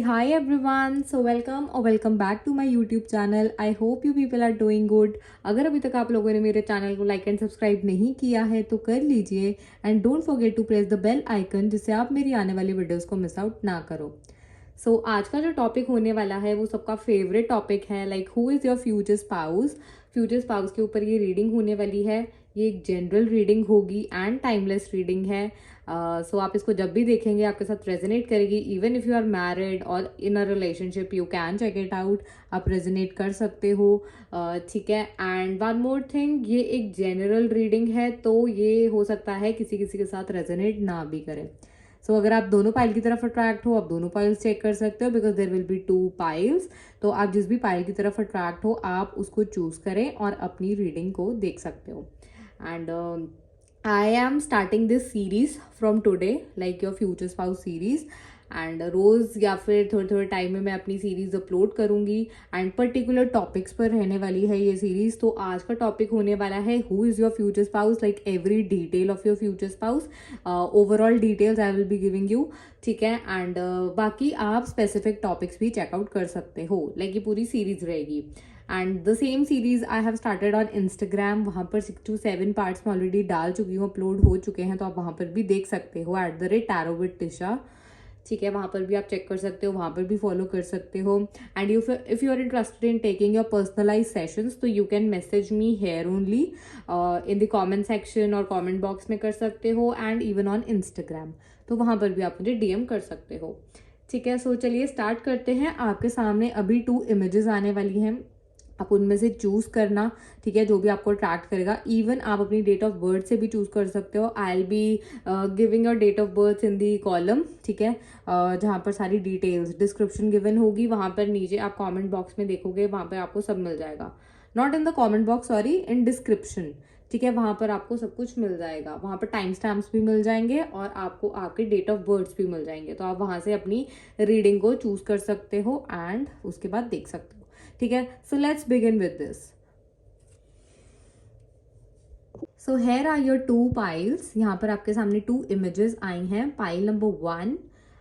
Hi everyone, so welcome or welcome back to my YouTube channel. I hope you people are doing good. अगर अभी तक आप लोगों ने मेरे चैनल को लाइक एंड सब्सक्राइब नहीं किया है तो कर लीजिए and don't forget to press the bell icon जिससे आप मेरी आने वाली वीडियोस को मिस आउट ना करो. आज का जो टॉपिक होने वाला है वो सबका फेवरेट टॉपिक है, like who is your future spouse. Future spouse के ऊपर ये रीडिंग होने वाली है. ये एक जनरल रीडिंग होगी एंड टाइमलेस रीडिंग है. आप इसको जब भी देखेंगे आपके साथ रेजोनेट करेगी. Even if you are married और in a relationship you can check it out. आप रेजोनेट कर सकते हो. ठीक है. एंड वन मोर थिंग, ये एक जनरल रीडिंग है तो ये हो सकता है किसी किसी के साथ रेजोनेट ना भी करे. अगर आप दोनों पाइल की तरफ अट्रैक्ट हो, आप दोनों पाइल्स चेक कर सकते हो because there will be 2 piles. तो आप जिस भी पाइल की तरफ अट्रैक्ट हो आप उसको चूज करें और अपनी रीडिंग को देख सकते हो. And I am starting this series from today, like your future spouse series. And रोज़ या फिर थोड़े थोड़े टाइम में मैं अपनी सीरीज़ अपलोड करूँगी एंड पर्टिकुलर टॉपिक्स पर रहने वाली है ये सीरीज़. तो आज का टॉपिक होने वाला है who is your future spouse, like every detail of your future spouse. Overall details I will be giving you. ठीक है. एंड बाकी आप स्पेसिफिक टॉपिक्स भी चेकआउट कर सकते हो. लाइक ये पूरी सीरीज़ रहेगी. And the same series I have started on Instagram. वहाँ पर 6 to 7 पार्ट्स में ऑलरेडी डाल चुकी हूँ, अपलोड हो चुके हैं. तो आप वहाँ पर भी देख सकते हो @tarot_with_tisha. ठीक है. वहाँ पर भी आप चेक कर सकते हो, वहाँ पर भी फॉलो कर सकते हो. And if you are interested in taking your personalize sessions तो you can message me here only in the comment section और कमेंट बॉक्स में कर सकते हो. एंड इवन ऑन इंस्टाग्राम तो वहाँ पर भी आप मुझे DM कर सकते हो. ठीक है. चलिए स्टार्ट करते हैं. आपके सामने अभी 2 इमेजेस आने वाली हैं. आप उनमें से चूज करना. ठीक है. जो भी आपको अट्रैक्ट करेगा. इवन आप अपनी डेट ऑफ बर्थ से भी चूज कर सकते हो. I will be giving your date of birth in the column. ठीक है. जहाँ पर सारी डिटेल्स डिस्क्रिप्शन गिवन होगी वहाँ पर नीचे आप कमेंट बॉक्स में देखोगे, वहाँ पर आपको सब मिल जाएगा. Not in the comment box, sorry, in description. ठीक है. वहाँ पर आपको सब कुछ मिल जाएगा. वहाँ पर टाइम स्टैम्प्स भी मिल जाएंगे और आपको आपके डेट ऑफ बर्थ भी मिल जाएंगे. तो आप वहाँ से अपनी रीडिंग को चूज कर सकते हो एंड उसके बाद देख सकते हो. ठीक है. Let's begin with this. Here are your 2 piles. यहाँ पर आपके सामने 2 इमेजेस आई हैं, pile number 1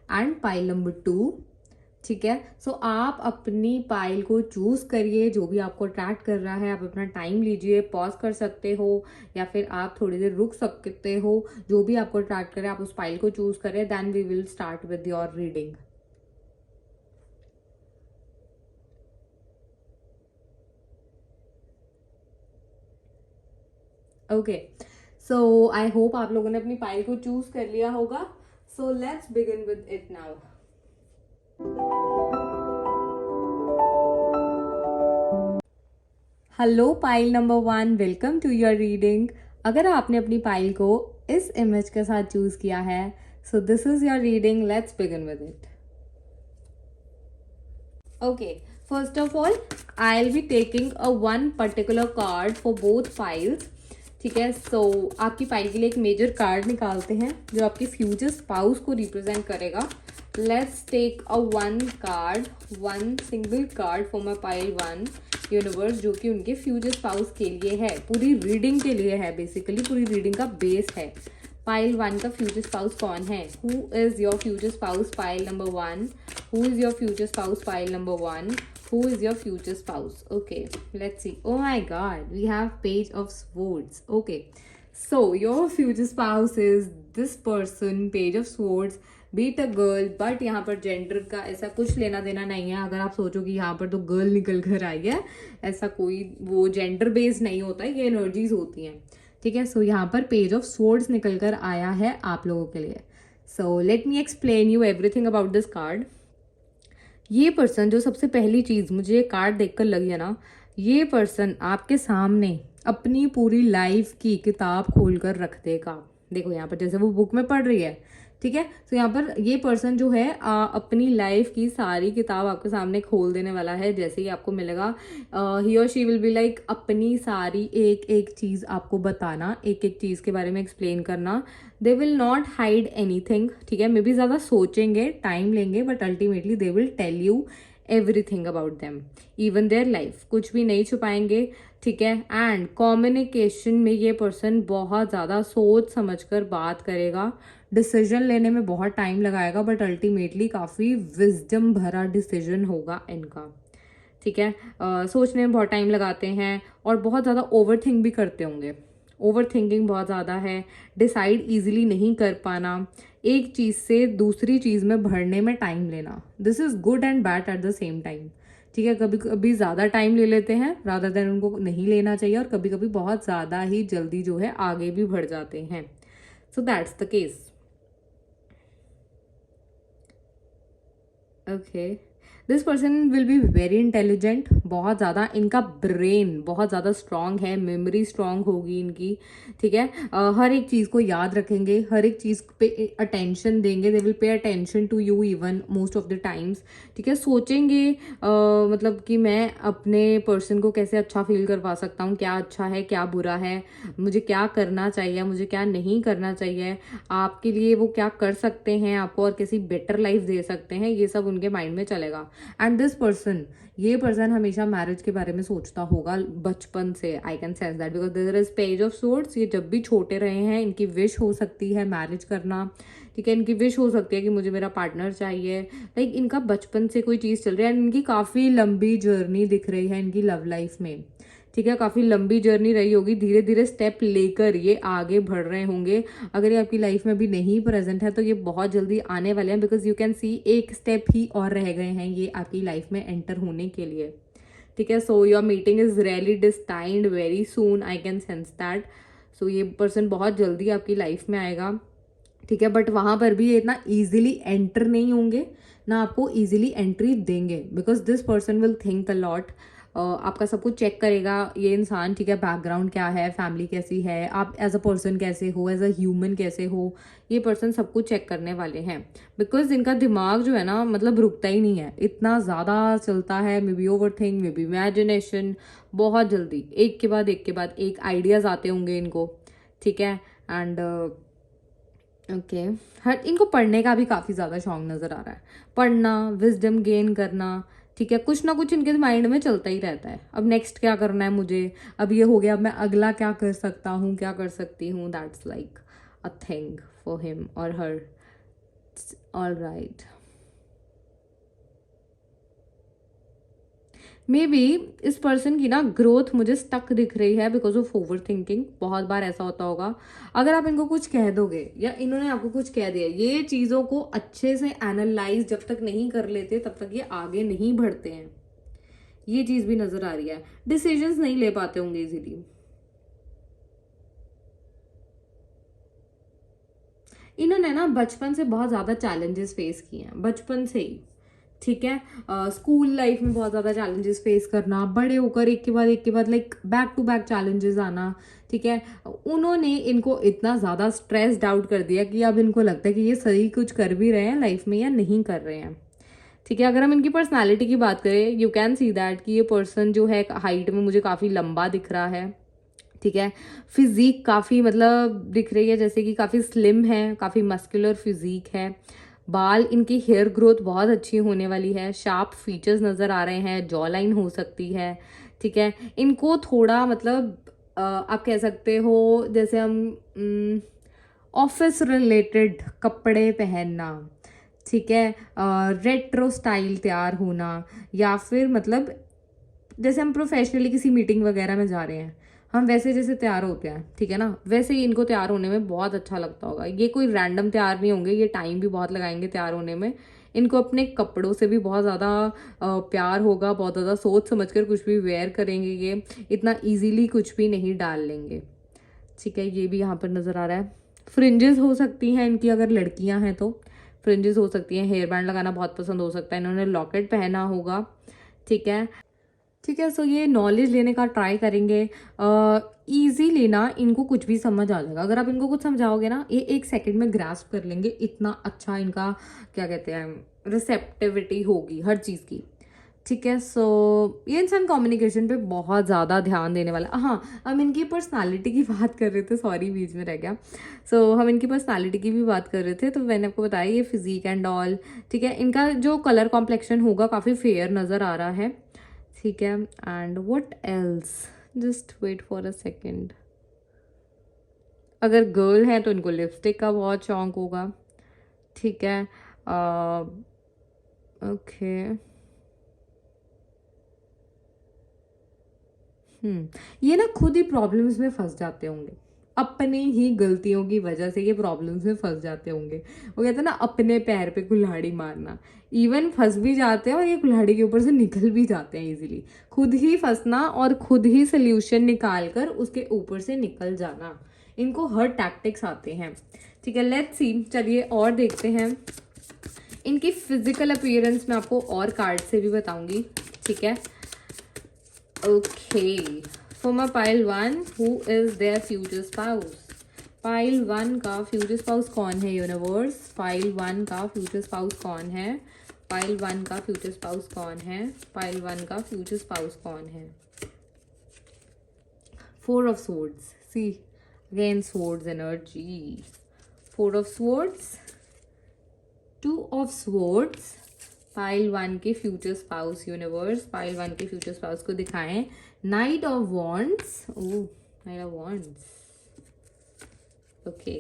and pile number 2. ठीक है. आप अपनी पाइल को चूज करिए, जो भी आपको अट्रैक्ट कर रहा है. आप अपना टाइम लीजिए, पॉज कर सकते हो या फिर आप थोड़ी देर रुक सकते हो. जो भी आपको अट्रैक्ट करे आप उस पाइल को चूज करें. Then we will start with your reading. Okay. I hope आप लोगों ने अपनी पाइल को चूज कर लिया होगा. Let's begin with it now. Hello pile number 1, welcome to your reading. अगर आपने अपनी पाइल को इस इमेज के साथ चूज किया है this is your reading. Let's begin with it. Okay. First of all I will be taking a one particular card for both piles. ठीक है. आपकी पाइल के लिए एक मेजर कार्ड निकालते हैं जो आपके फ्यूचर स्पाउस को रिप्रेजेंट करेगा. Let's take a one single card for my pile 1 universe, जो कि उनके फ्यूचर स्पाउस के लिए है, पूरी रीडिंग के लिए है. बेसिकली पूरी रीडिंग का बेस है. पाइल 1 का फ्यूचर स्पाउस कौन है? Who is your future spouse pile number 1? Who is your future spouse pile number 1? Who is your future spouse? Okay, let's see. Oh my god, we have Page of Swords. Okay, your future spouse is this person, Page of Swords. Be it a girl, but यहाँ पर gender का ऐसा कुछ लेना देना नहीं है. अगर आप सोचो कि यहाँ पर तो गर्ल निकल कर आई है, ऐसा कोई वो जेंडर बेस्ड नहीं होता है. ये एनर्जीज होती हैं. ठीक है. यहाँ पर पेज ऑफ स्वॉर्ड्स निकल कर आया है आप लोगों के लिए. Let me explain you everything about this card. ये पर्सन, जो सबसे पहली चीज मुझे ये कार्ड देखकर लगी है ना, ये पर्सन आपके सामने अपनी पूरी लाइफ की किताब खोलकर रख देगा. देखो यहाँ पर जैसे वो बुक में पढ़ रही है. ठीक है. यहाँ पर ये पर्सन जो है अपनी लाइफ की सारी किताब आपके सामने खोल देने वाला है. जैसे ही आपको मिलेगा ही और शी विल बी लाइक अपनी सारी एक एक चीज आपको बताना, एक एक चीज के बारे में एक्सप्लेन करना. They will not hide anything. ठीक है. मे बी ज्यादा सोचेंगे, टाइम लेंगे, but ultimately they will tell you everything about them, even their life. कुछ भी नहीं छुपाएंगे. ठीक है। एंड कम्युनिकेशन में ये पर्सन बहुत ज़्यादा सोच समझकर बात करेगा, डिसीजन लेने में बहुत टाइम लगाएगा, बट अल्टीमेटली काफ़ी विजडम भरा डिसीजन होगा इनका, ठीक है। सोचने में बहुत टाइम लगाते हैं और बहुत ज़्यादा ओवर थिंक भी करते होंगे, ओवर थिंकिंग बहुत ज़्यादा है, डिसाइड इजीली नहीं कर पाना, एक चीज़ से दूसरी चीज़ में भरने में टाइम लेना, this is good and bad at the same time, ठीक है। कभी कभी ज़्यादा टाइम ले लेते हैं रादर देन उनको नहीं लेना चाहिए, और कभी कभी बहुत ज़्यादा ही जल्दी जो है आगे भी बढ़ जाते हैं। So that's the case. Okay, this person will be very intelligent, बहुत ज़्यादा इनका ब्रेन बहुत ज़्यादा स्ट्रांग है, मेमोरी स्ट्रांग होगी इनकी, ठीक है। हर एक चीज़ को याद रखेंगे, हर एक चीज़ पे अटेंशन देंगे, they will pay attention to you even most of the times, ठीक है। सोचेंगे मतलब कि मैं अपने पर्सन को कैसे अच्छा फील करवा सकता हूँ, क्या अच्छा है क्या बुरा है, मुझे क्या करना चाहिए, मुझे क्या नहीं करना चाहिए, आपके लिए वो क्या कर सकते हैं आपको और कैसी बेटर लाइफ दे सकते हैं, ये सब उनके माइंड में चलेगा। एंड दिस पर्सन, ये पर्सन हमेशा मैरिज के बारे में सोचता होगा बचपन से, I can sense that because there is page of swords. ये जब भी छोटे रहे हैं इनकी विश हो सकती है मैरिज करना, ठीक है। इनकी विश हो सकती है कि मुझे मेरा पार्टनर चाहिए, लाइक इनका बचपन से कोई चीज़ चल रही है, एंड इनकी काफ़ी लंबी जर्नी दिख रही है इनकी लव लाइफ में, ठीक है। काफ़ी लंबी जर्नी रही होगी, धीरे धीरे स्टेप लेकर ये आगे बढ़ रहे होंगे। अगर ये आपकी लाइफ में भी नहीं प्रेजेंट है तो ये बहुत जल्दी आने वाले हैं, बिकॉज यू कैन सी एक स्टेप ही और रह गए हैं ये आपकी लाइफ में एंटर होने के लिए, ठीक है। So your meeting is really destined very soon, I can sense that. So ये पर्सन बहुत जल्दी आपकी लाइफ में आएगा, ठीक है। बट वहाँ पर भी ये इतना ईजिली एंटर नहीं होंगे, ना आपको ईजिली एंट्री देंगे, because this person will think a lot. आपका सब कुछ चेक करेगा ये इंसान, ठीक है। बैकग्राउंड क्या है, फैमिली कैसी है, आप एज अ पर्सन कैसे हो, एज अ ह्यूमन कैसे हो, ये पर्सन सब कुछ चेक करने वाले हैं, बिकॉज इनका दिमाग जो है ना मतलब रुकता ही नहीं है, इतना ज़्यादा चलता है। May be over think, may be imagination, बहुत जल्दी एक के बाद एक के बाद एक आइडियाज़ आते होंगे इनको, ठीक है। एंड ओके, हर इनको पढ़ने का भी काफ़ी ज़्यादा शौक नज़र आ रहा है, पढ़ना, विजडम गेन करना, ठीक है। कुछ ना कुछ इनके माइंड में चलता ही रहता है, अब नेक्स्ट क्या करना है मुझे, अब ये हो गया, अब मैं अगला क्या कर सकता हूँ, क्या कर सकती हूँ, that's like a thing for him और हर। ऑल राइट, मे बी इस पर्सन की ना ग्रोथ मुझे स्टक दिख रही है बिकॉज ऑफ ओवर थिंकिंग, बहुत बार ऐसा होता होगा। अगर आप इनको कुछ कह दोगे या इन्होंने आपको कुछ कह दिया, ये चीज़ों को अच्छे से एनालाइज जब तक नहीं कर लेते तब तक ये आगे नहीं बढ़ते हैं, ये चीज़ भी नज़र आ रही है। डिसीजंस नहीं ले पाते होंगे इजीली, इन्होंने ना बचपन से बहुत ज़्यादा चैलेंजेस फेस किए हैं, बचपन से ही, ठीक है। स्कूल लाइफ में बहुत ज़्यादा चैलेंजेस फेस करना, बड़े होकर एक के बाद like back to back challenges आना, ठीक है। उन्होंने इनको इतना ज़्यादा स्ट्रेस्ड आउट कर दिया कि अब इनको लगता है कि ये सही कुछ कर भी रहे हैं लाइफ में या नहीं कर रहे हैं, ठीक है। अगर हम इनकी पर्सनालिटी की बात करें, यू कैन सी दैट कि ये पर्सन जो है हाइट में मुझे काफ़ी लंबा दिख रहा है, ठीक है। फिजिक काफ़ी मतलब दिख रही है जैसे कि काफ़ी स्लिम है, काफ़ी मस्कुलर फिजिक है, बाल इनकी हेयर ग्रोथ बहुत अच्छी होने वाली है, शार्प फीचर्स नज़र आ रहे हैं, जॉ लाइन हो सकती है, ठीक है। इनको थोड़ा मतलब आप कह सकते हो जैसे हम ऑफिस रिलेटेड कपड़े पहनना, ठीक है, रेट्रो स्टाइल तैयार होना, या फिर मतलब जैसे हम प्रोफेशनली किसी मीटिंग वगैरह में जा रहे हैं, हम वैसे जैसे तैयार होते हैं, ठीक है ना, वैसे ही इनको तैयार होने में बहुत अच्छा लगता होगा। ये कोई रैंडम तैयार नहीं होंगे, ये टाइम भी बहुत लगाएंगे तैयार होने में, इनको अपने कपड़ों से भी बहुत ज़्यादा प्यार होगा, बहुत ज़्यादा सोच समझकर कुछ भी वेयर करेंगे, ये इतना इजीली कुछ भी नहीं डाल लेंगे, ठीक है। ये भी यहाँ पर नज़र आ रहा है। फ्रिंजेस हो सकती हैं इनकी, अगर लड़कियां हैं तो फ्रिंजेस हो सकती हैं, हेयर बैंड लगाना बहुत पसंद हो सकता है, इन्होंने लॉकेट पहना होगा, ठीक है, ठीक है। सो ये नॉलेज लेने का ट्राई करेंगे, ईजीली ना इनको कुछ भी समझ आ जाएगा, अगर आप इनको कुछ समझाओगे ना ये एक सेकंड में ग्रास्प कर लेंगे, इतना अच्छा इनका क्या कहते हैं रिसेप्टिविटी होगी हर चीज़ की, ठीक है। सो ये इंसान कम्युनिकेशन पे बहुत ज़्यादा ध्यान देने वाला। हाँ, हम इनकी पर्सनालिटी की बात कर रहे थे, सॉरी बीच में रह गया। सो हम इनकी पर्सनालिटी की भी बात कर रहे थे, तो मैंने आपको बताया ये फिजिक एंड ऑल, ठीक है। इनका जो कलर कॉम्प्लेक्शन होगा काफ़ी फेयर नज़र आ रहा है, ठीक है। And what else, just wait for a second. अगर गर्ल है तो इनको लिपस्टिक का बहुत शौक होगा, ठीक है। ओके ये ना खुद ही प्रॉब्लम्स में फंस जाते होंगे, अपनी ही गलतियों की वजह से ये प्रॉब्लम्स में फंस जाते होंगे। वो कहते हैं ना अपने पैर पे कुल्हाड़ी मारना, इवन फंस भी जाते हैं और ये कुल्हाड़ी के ऊपर से निकल भी जाते हैं इजीली। खुद ही फंसना और खुद ही सोल्यूशन निकाल कर उसके ऊपर से निकल जाना, इनको हर टैक्टिक्स आते हैं, ठीक है। लेट्स सी, चलिए और देखते हैं इनकी फिजिकल अपीयरेंस। मैं आपको और कार्ड से भी बताऊंगी, ठीक है। Okay, for my pile 1, who is there future spouse? Pile 1 का फ्यूचर स्पाउस कौन है यूनिवर्स? पाइल 1 का फ्यूचर स्पाउस कौन है? पाइल 1 का फ्यूचर स्पाउस कौन है? पाइल 1 का फ्यूचर स्पाउस कौन है? 4 of swords, see again swords energy, 4 of swords, 2 of swords। Pile 1 के फ्यूचर स्पाउस यूनिवर्स, पाइल 1 के फ्यूचर स्पाउस को दिखाएं। Night of wands, oh night of wands, okay.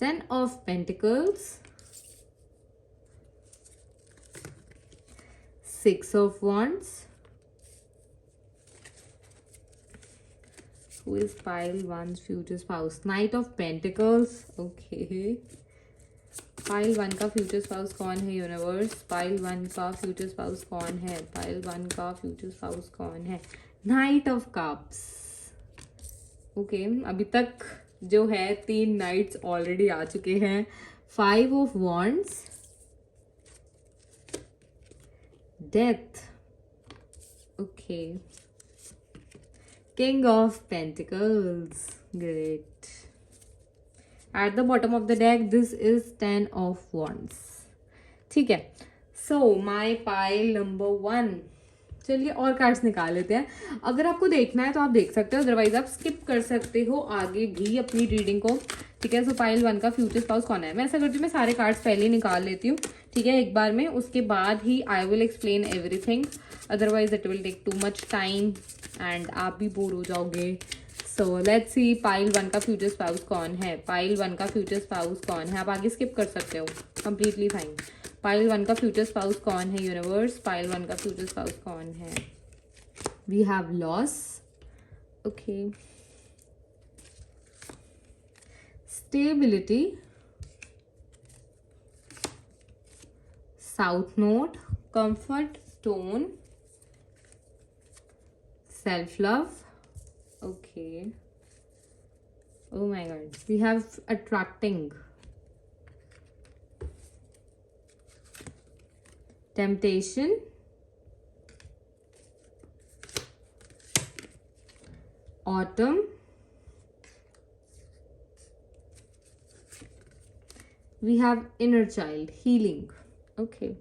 10 of pentacles, 6 of wands. Who is pile 1's future spouse? Knight of Pentacles, okay। Pile 1 का future spouse कौन है universe? Pile 1 का future spouse कौन है? Pile 1 का future spouse कौन है? Night of cups, okay. अभी तक जो है 3 नाइट्स ऑलरेडी आ चुके हैं। 5 of wands, death, okay. King of pentacles, great. At the bottom of the deck, this is 10 of wands, ठीक है। So my pile number 1, चलिए और कार्ड्स निकाल लेते हैं। अगर आपको देखना है तो आप देख सकते हो, अदरवाइज आप स्किप कर सकते हो आगे भी अपनी रीडिंग को, ठीक है। सो पाइल 1 का फ्यूचर स्पाउस कौन है? मैं ऐसा करती हूँ, मैं सारे कार्ड्स पहले ही निकाल लेती हूँ, ठीक है, एक बार में। उसके बाद ही I will explain everything, otherwise it will take too much time and आप भी बोर हो जाओगे। सो लेट्स सी, पाइल 1 का फ्यूचर स्पाउस कौन है? पाइल 1 का फ्यूचर स्पाउस कौन है? आप आगे स्किप कर सकते हो, कंप्लीटली फाइन। पाइल 1 का फ्यूचर स्पाउस कौन है यूनिवर्स? पाइल 1 का फ्यूचर स्पाउस कौन है? We have loss, okay. Stability, south node, comfort stone, self love, okay। Oh my god, we have attracting, temptation, autumn, we have inner child, healing, okay।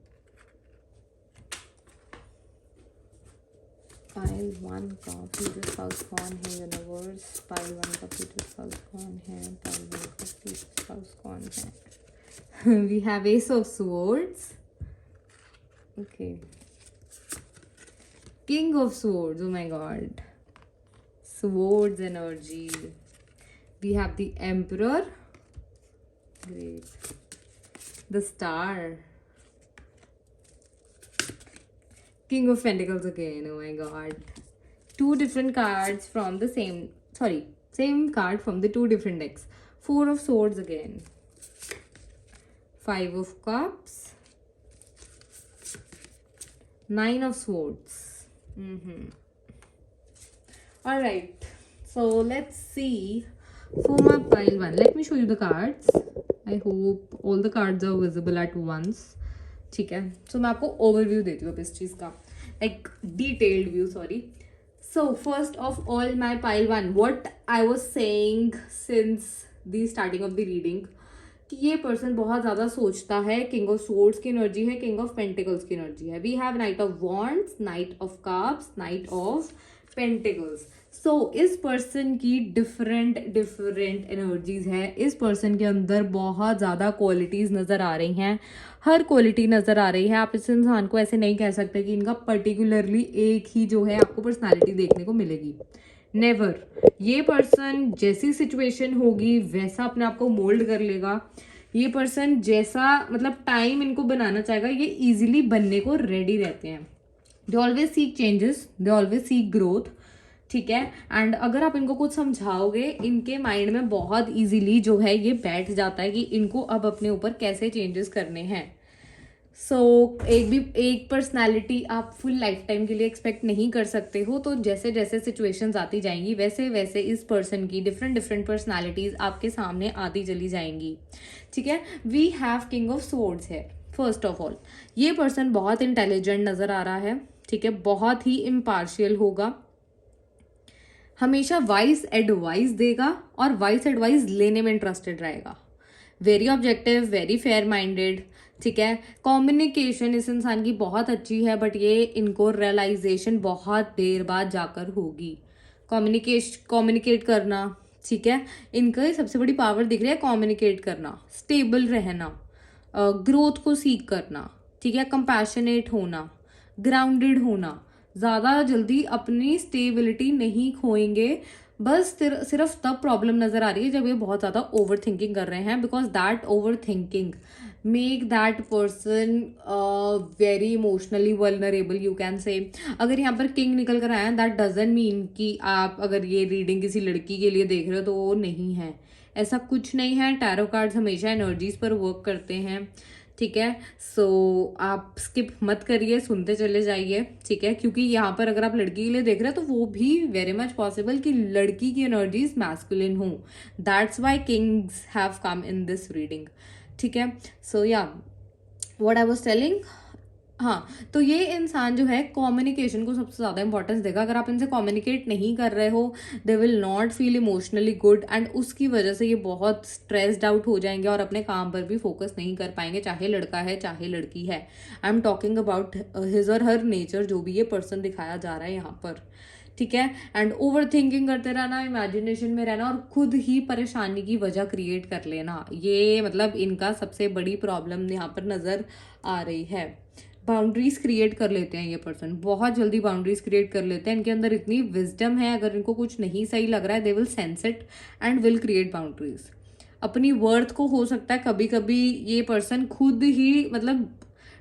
Pile 1 का future spouse कौन है universe? Pile 1 का future spouse कौन है? Pile 1 का future spouse कौन है? We have ace of swords, okay. King of swords, oh my God, swords energy. We have the emperor, great. The star, King of Pentacles again, oh my god. 2 different cards from the same card from the 2 different decks. 4 of Swords again. 5 of Cups. 9 of Swords. Alright, so let's see for my pile 1. Let me show you the cards. I hope all the cards are visible at once. ठीक है, सो मैं आपको overview देती हूँ अब इस चीज़ का, like detailed view, sorry. So first of all my pile 1, what I was saying since the starting of the reading, कि ये पर्सन बहुत ज़्यादा सोचता है। किंग ऑफ सोर्ड्स की एनर्जी है, किंग ऑफ पेंटिकल्स की एनर्जी है। We have knight of wands, knight of cups, knight of pentacles. So इस पर्सन की डिफरेंट एनर्जीज है। इस पर्सन के अंदर बहुत ज़्यादा क्वालिटीज़ नज़र आ रही हैं, हर क्वालिटी नज़र आ रही है। आप इस इंसान को ऐसे नहीं कह सकते कि इनका पर्टिकुलरली एक ही जो है आपको पर्सनालिटी देखने को मिलेगी, नेवर। ये पर्सन जैसी सिचुएशन होगी वैसा अपने आप को मोल्ड कर लेगा। ये पर्सन जैसा मतलब टाइम इनको बनाना चाहेगा, ये इजीली बनने को रेडी रहते हैं। They always seek changes, they always seek growth, ठीक है। एंड अगर आप इनको कुछ समझाओगे, इनके माइंड में बहुत इजीली जो है ये बैठ जाता है कि इनको अब अपने ऊपर कैसे चेंजेस करने हैं। सो एक पर्सनालिटी आप फुल लाइफ टाइम के लिए एक्सपेक्ट नहीं कर सकते हो। तो जैसे जैसे सिचुएशंस आती जाएंगी वैसे वैसे इस पर्सन की डिफरेंट डिफरेंट पर्सनालिटीज आपके सामने आती चली जाएंगी, ठीक है। We have king of swords है। फर्स्ट ऑफ ऑल ये पर्सन बहुत इंटेलिजेंट नजर आ रहा है, ठीक है, बहुत ही इम्पार्शियल होगा, हमेशा वाइस एडवाइस देगा और वाइस एडवाइस लेने में इंटरेस्टेड रहेगा, very objective, very fair minded, ठीक है। कम्युनिकेशन इस इंसान की बहुत अच्छी है, बट ये इनको रियलाइजेशन बहुत देर बाद जाकर होगी। कम्युनिकेट करना, ठीक है, इनका सबसे बड़ी पावर दिख रही है कम्युनिकेट करना, स्टेबल रहना, ग्रोथ को सीख करना, ठीक है, कंपैशनेट होना, ग्राउंडेड होना, ज़्यादा जल्दी अपनी स्टेबिलिटी नहीं खोएंगे। बस सिर्फ तब प्रॉब्लम नजर आ रही है जब ये बहुत ज़्यादा ओवर थिंकिंग कर रहे हैं, because that over thinking make that person very emotionally vulnerable, you can say. अगर यहाँ पर किंग निकल कर आया, दैट डजंट मीन कि आप अगर ये रीडिंग किसी लड़की के लिए देख रहे हो तो वो नहीं है, ऐसा कुछ नहीं है। टैरो कार्ड्स हमेशा एनर्जीज पर वर्क करते हैं, ठीक है। सो आप स्किप मत करिए, सुनते चले जाइए, ठीक है, क्योंकि यहाँ पर अगर आप लड़की के लिए देख रहे हैं तो वो भी वेरी मच पॉसिबल कि लड़की की एनर्जीज मैस्कुलिन हो। That's why Kings have come in this reading, ठीक है। सो या व्हाट आई वाज टेलिंग, हाँ, तो ये इंसान जो है कम्युनिकेशन को सबसे ज़्यादा इंपॉर्टेंस देगा। अगर आप इनसे कम्युनिकेट नहीं कर रहे हो, दे will not feel emotionally good, and उसकी वजह से ये बहुत स्ट्रेस्ड आउट हो जाएंगे और अपने काम पर भी फोकस नहीं कर पाएंगे, चाहे लड़का है चाहे लड़की है। I am talking about his और हर नेचर, जो भी ये पर्सन दिखाया जा रहा है यहाँ पर, ठीक है। एंड ओवर थिंकिंग करते रहना, इमेजिनेशन में रहना और खुद ही परेशानी की वजह क्रिएट कर लेना, ये मतलब इनका सबसे बड़ी प्रॉब्लम यहाँ पर नजर आ रही है। बाउंड्रीज क्रिएट कर लेते हैं ये पर्सन, बहुत जल्दी बाउंड्रीज क्रिएट कर लेते हैं। इनके अंदर इतनी विजडम है, अगर इनको कुछ नहीं सही लग रहा है they will sense it and will create boundaries. अपनी वर्थ को हो सकता है कभी कभी ये पर्सन खुद ही मतलब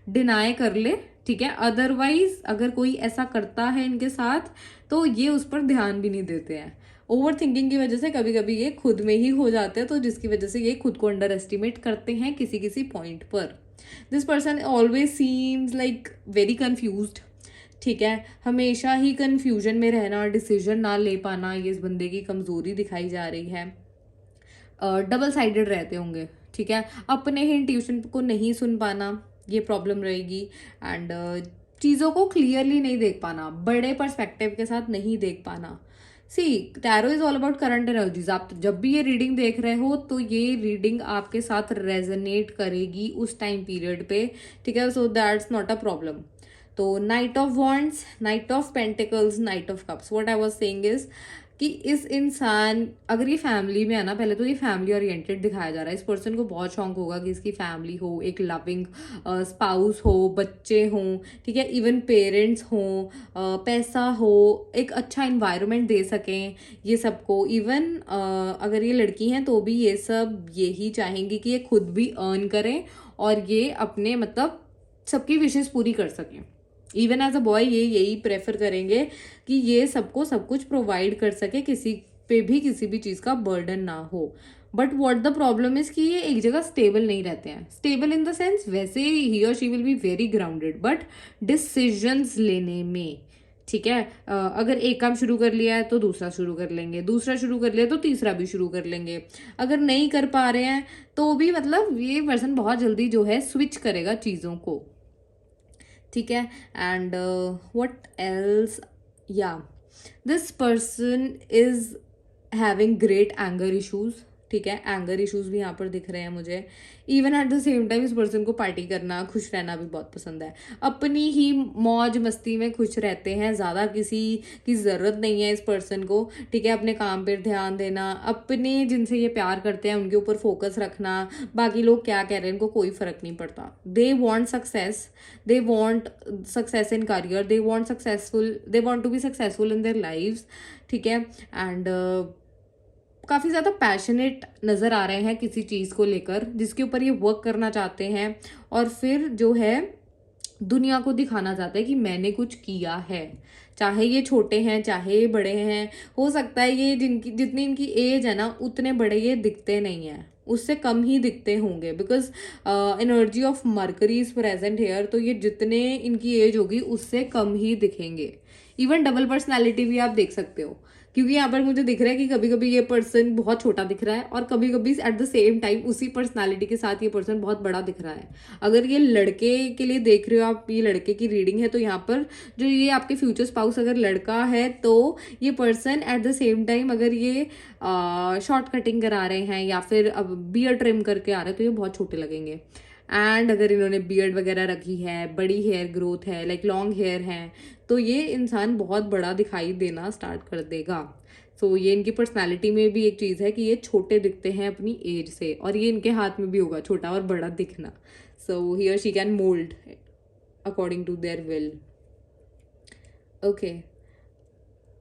डिनाई कर ले, ठीक है। अदरवाइज अगर कोई ऐसा करता है इनके साथ तो ये उस पर ध्यान भी नहीं देते हैं। ओवर थिंकिंग की वजह से कभी कभी ये खुद में ही हो जाते हैं, तो जिसकी वजह से ये खुद को अंडर एस्टिमेट करते हैं किसी किसी पॉइंट पर। This person always seems like very confused, ठीक है, हमेशा ही कन्फ्यूजन में रहना, डिसीजन ना ले पाना, ये इस बंदे की कमजोरी दिखाई जा रही है। डबल साइडेड रहते होंगे, ठीक है, अपने ही इंट्यूशन को नहीं सुन पाना, ये प्रॉब्लम रहेगी। एंड चीज़ों को क्लियरली नहीं देख पाना, बड़े पर्सपेक्टिव के साथ नहीं देख पाना। See tarot is all about current energies. आप जब भी ये रीडिंग देख रहे हो तो ये रीडिंग आपके साथ रेजोनेट करेगी उस टाइम पीरियड पे, ठीक है। So that's not a problem. तो knight of wands, knight of pentacles, knight of cups, what I was saying is कि इस इंसान अगर ये फैमिली में है ना, पहले तो ये फैमिली ओरिएंटेड दिखाया जा रहा है। इस पर्सन को बहुत शौक होगा कि इसकी फैमिली हो, एक लविंग स्पाउस हो, बच्चे हों, ठीक है, इवन पेरेंट्स हों, पैसा हो, एक अच्छा इन्वायरमेंट दे सकें ये सबको। इवन अगर ये लड़की हैं तो भी ये सब यही चाहेंगी कि ये खुद भी अर्न करें और ये अपने मतलब सबकी विशेष पूरी कर सकें। इवन एज अ बॉय ये यही प्रेफर करेंगे कि ये सबको सब कुछ प्रोवाइड कर सके, किसी पे भी किसी भी चीज़ का बर्डन ना हो। But what the problem is कि ये एक जगह स्टेबल नहीं रहते हैं। स्टेबल इन द सेंस वैसे ही और she will be very grounded, but decisions लेने में, ठीक है, अगर एक काम शुरू कर लिया है तो दूसरा शुरू कर लेंगे, दूसरा शुरू कर लिया तो तीसरा भी शुरू कर लेंगे। अगर नहीं कर पा रहे हैं तो भी मतलब ये पर्सन बहुत जल्दी जो है स्विच करेगा चीज़ों को, ठीक है। एंड व्हाट एल्स, या this person is having great anger issues, ठीक है, एंगर इश्यूज भी यहाँ पर दिख रहे हैं मुझे। Even at the same time इस पर्सन को पार्टी करना, खुश रहना भी बहुत पसंद है, अपनी ही मौज मस्ती में खुश रहते हैं, ज़्यादा किसी की ज़रूरत नहीं है इस पर्सन को, ठीक है। अपने काम पर ध्यान देना, अपने जिनसे ये प्यार करते हैं उनके ऊपर फोकस रखना, बाकी लोग क्या कह रहे हैं इनको कोई फ़र्क नहीं पड़ता। They want success, they want success in career, they want to be successful in their lives, ठीक है। एंड काफ़ी ज़्यादा पैशनेट नज़र आ रहे हैं किसी चीज़ को लेकर जिसके ऊपर ये वर्क करना चाहते हैं, और फिर जो है दुनिया को दिखाना चाहते हैं कि मैंने कुछ किया है। चाहे ये छोटे हैं चाहे ये बड़े हैं, हो सकता है ये जितनी इनकी एज है ना उतने बड़े ये दिखते नहीं हैं, उससे कम ही दिखते होंगे, because energy of mercury is present here. तो ये जितने इनकी एज होगी उससे कम ही दिखेंगे। इवन डबल पर्सनैलिटी भी आप देख सकते हो, क्योंकि यहाँ पर मुझे दिख रहा है कि कभी कभी ये पर्सन बहुत छोटा दिख रहा है और कभी कभी एट द सेम टाइम उसी पर्सनालिटी के साथ ये पर्सन बहुत बड़ा दिख रहा है। अगर ये लड़के के लिए देख रहे हो आप, ये लड़के की रीडिंग है, तो यहाँ पर जो ये आपके फ्यूचर स्पाउस अगर लड़का है तो ये person at the same time अगर ये शॉर्ट कटिंग करा रहे हैं या फिर अब बियर्ड ट्रिम करके आ रहे हैं तो ये बहुत छोटे लगेंगे। एंड अगर इन्होंने बियर्ड वगैरह रखी है, बड़ी हेयर ग्रोथ है, लाइक लॉन्ग हेयर है, तो ये इंसान बहुत बड़ा दिखाई देना स्टार्ट कर देगा। सो ये इनकी पर्सनालिटी में भी एक चीज़ है कि ये छोटे दिखते हैं अपनी एज से, और ये इनके हाथ में भी होगा छोटा और बड़ा दिखना। सो ही और she can mould according to their will. Okay,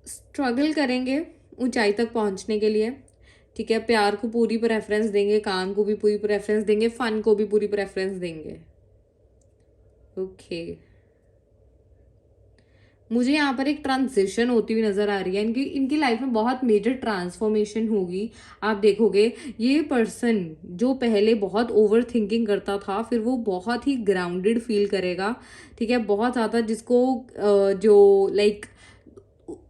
struggle करेंगे ऊंचाई तक पहुंचने के लिए, ठीक है। प्यार को पूरी प्रेफरेंस देंगे, काम को भी पूरी प्रेफरेंस देंगे, फन को भी पूरी प्रेफरेंस देंगे। ओके, मुझे यहाँ पर एक ट्रांजिशन होती हुई नजर आ रही है। इनकी लाइफ में बहुत मेजर ट्रांसफॉर्मेशन होगी। आप देखोगे ये पर्सन जो पहले बहुत ओवर थिंकिंग करता था, फिर वो बहुत ही ग्राउंडेड फील करेगा, ठीक है। बहुत ज़्यादा जिसको जो लाइक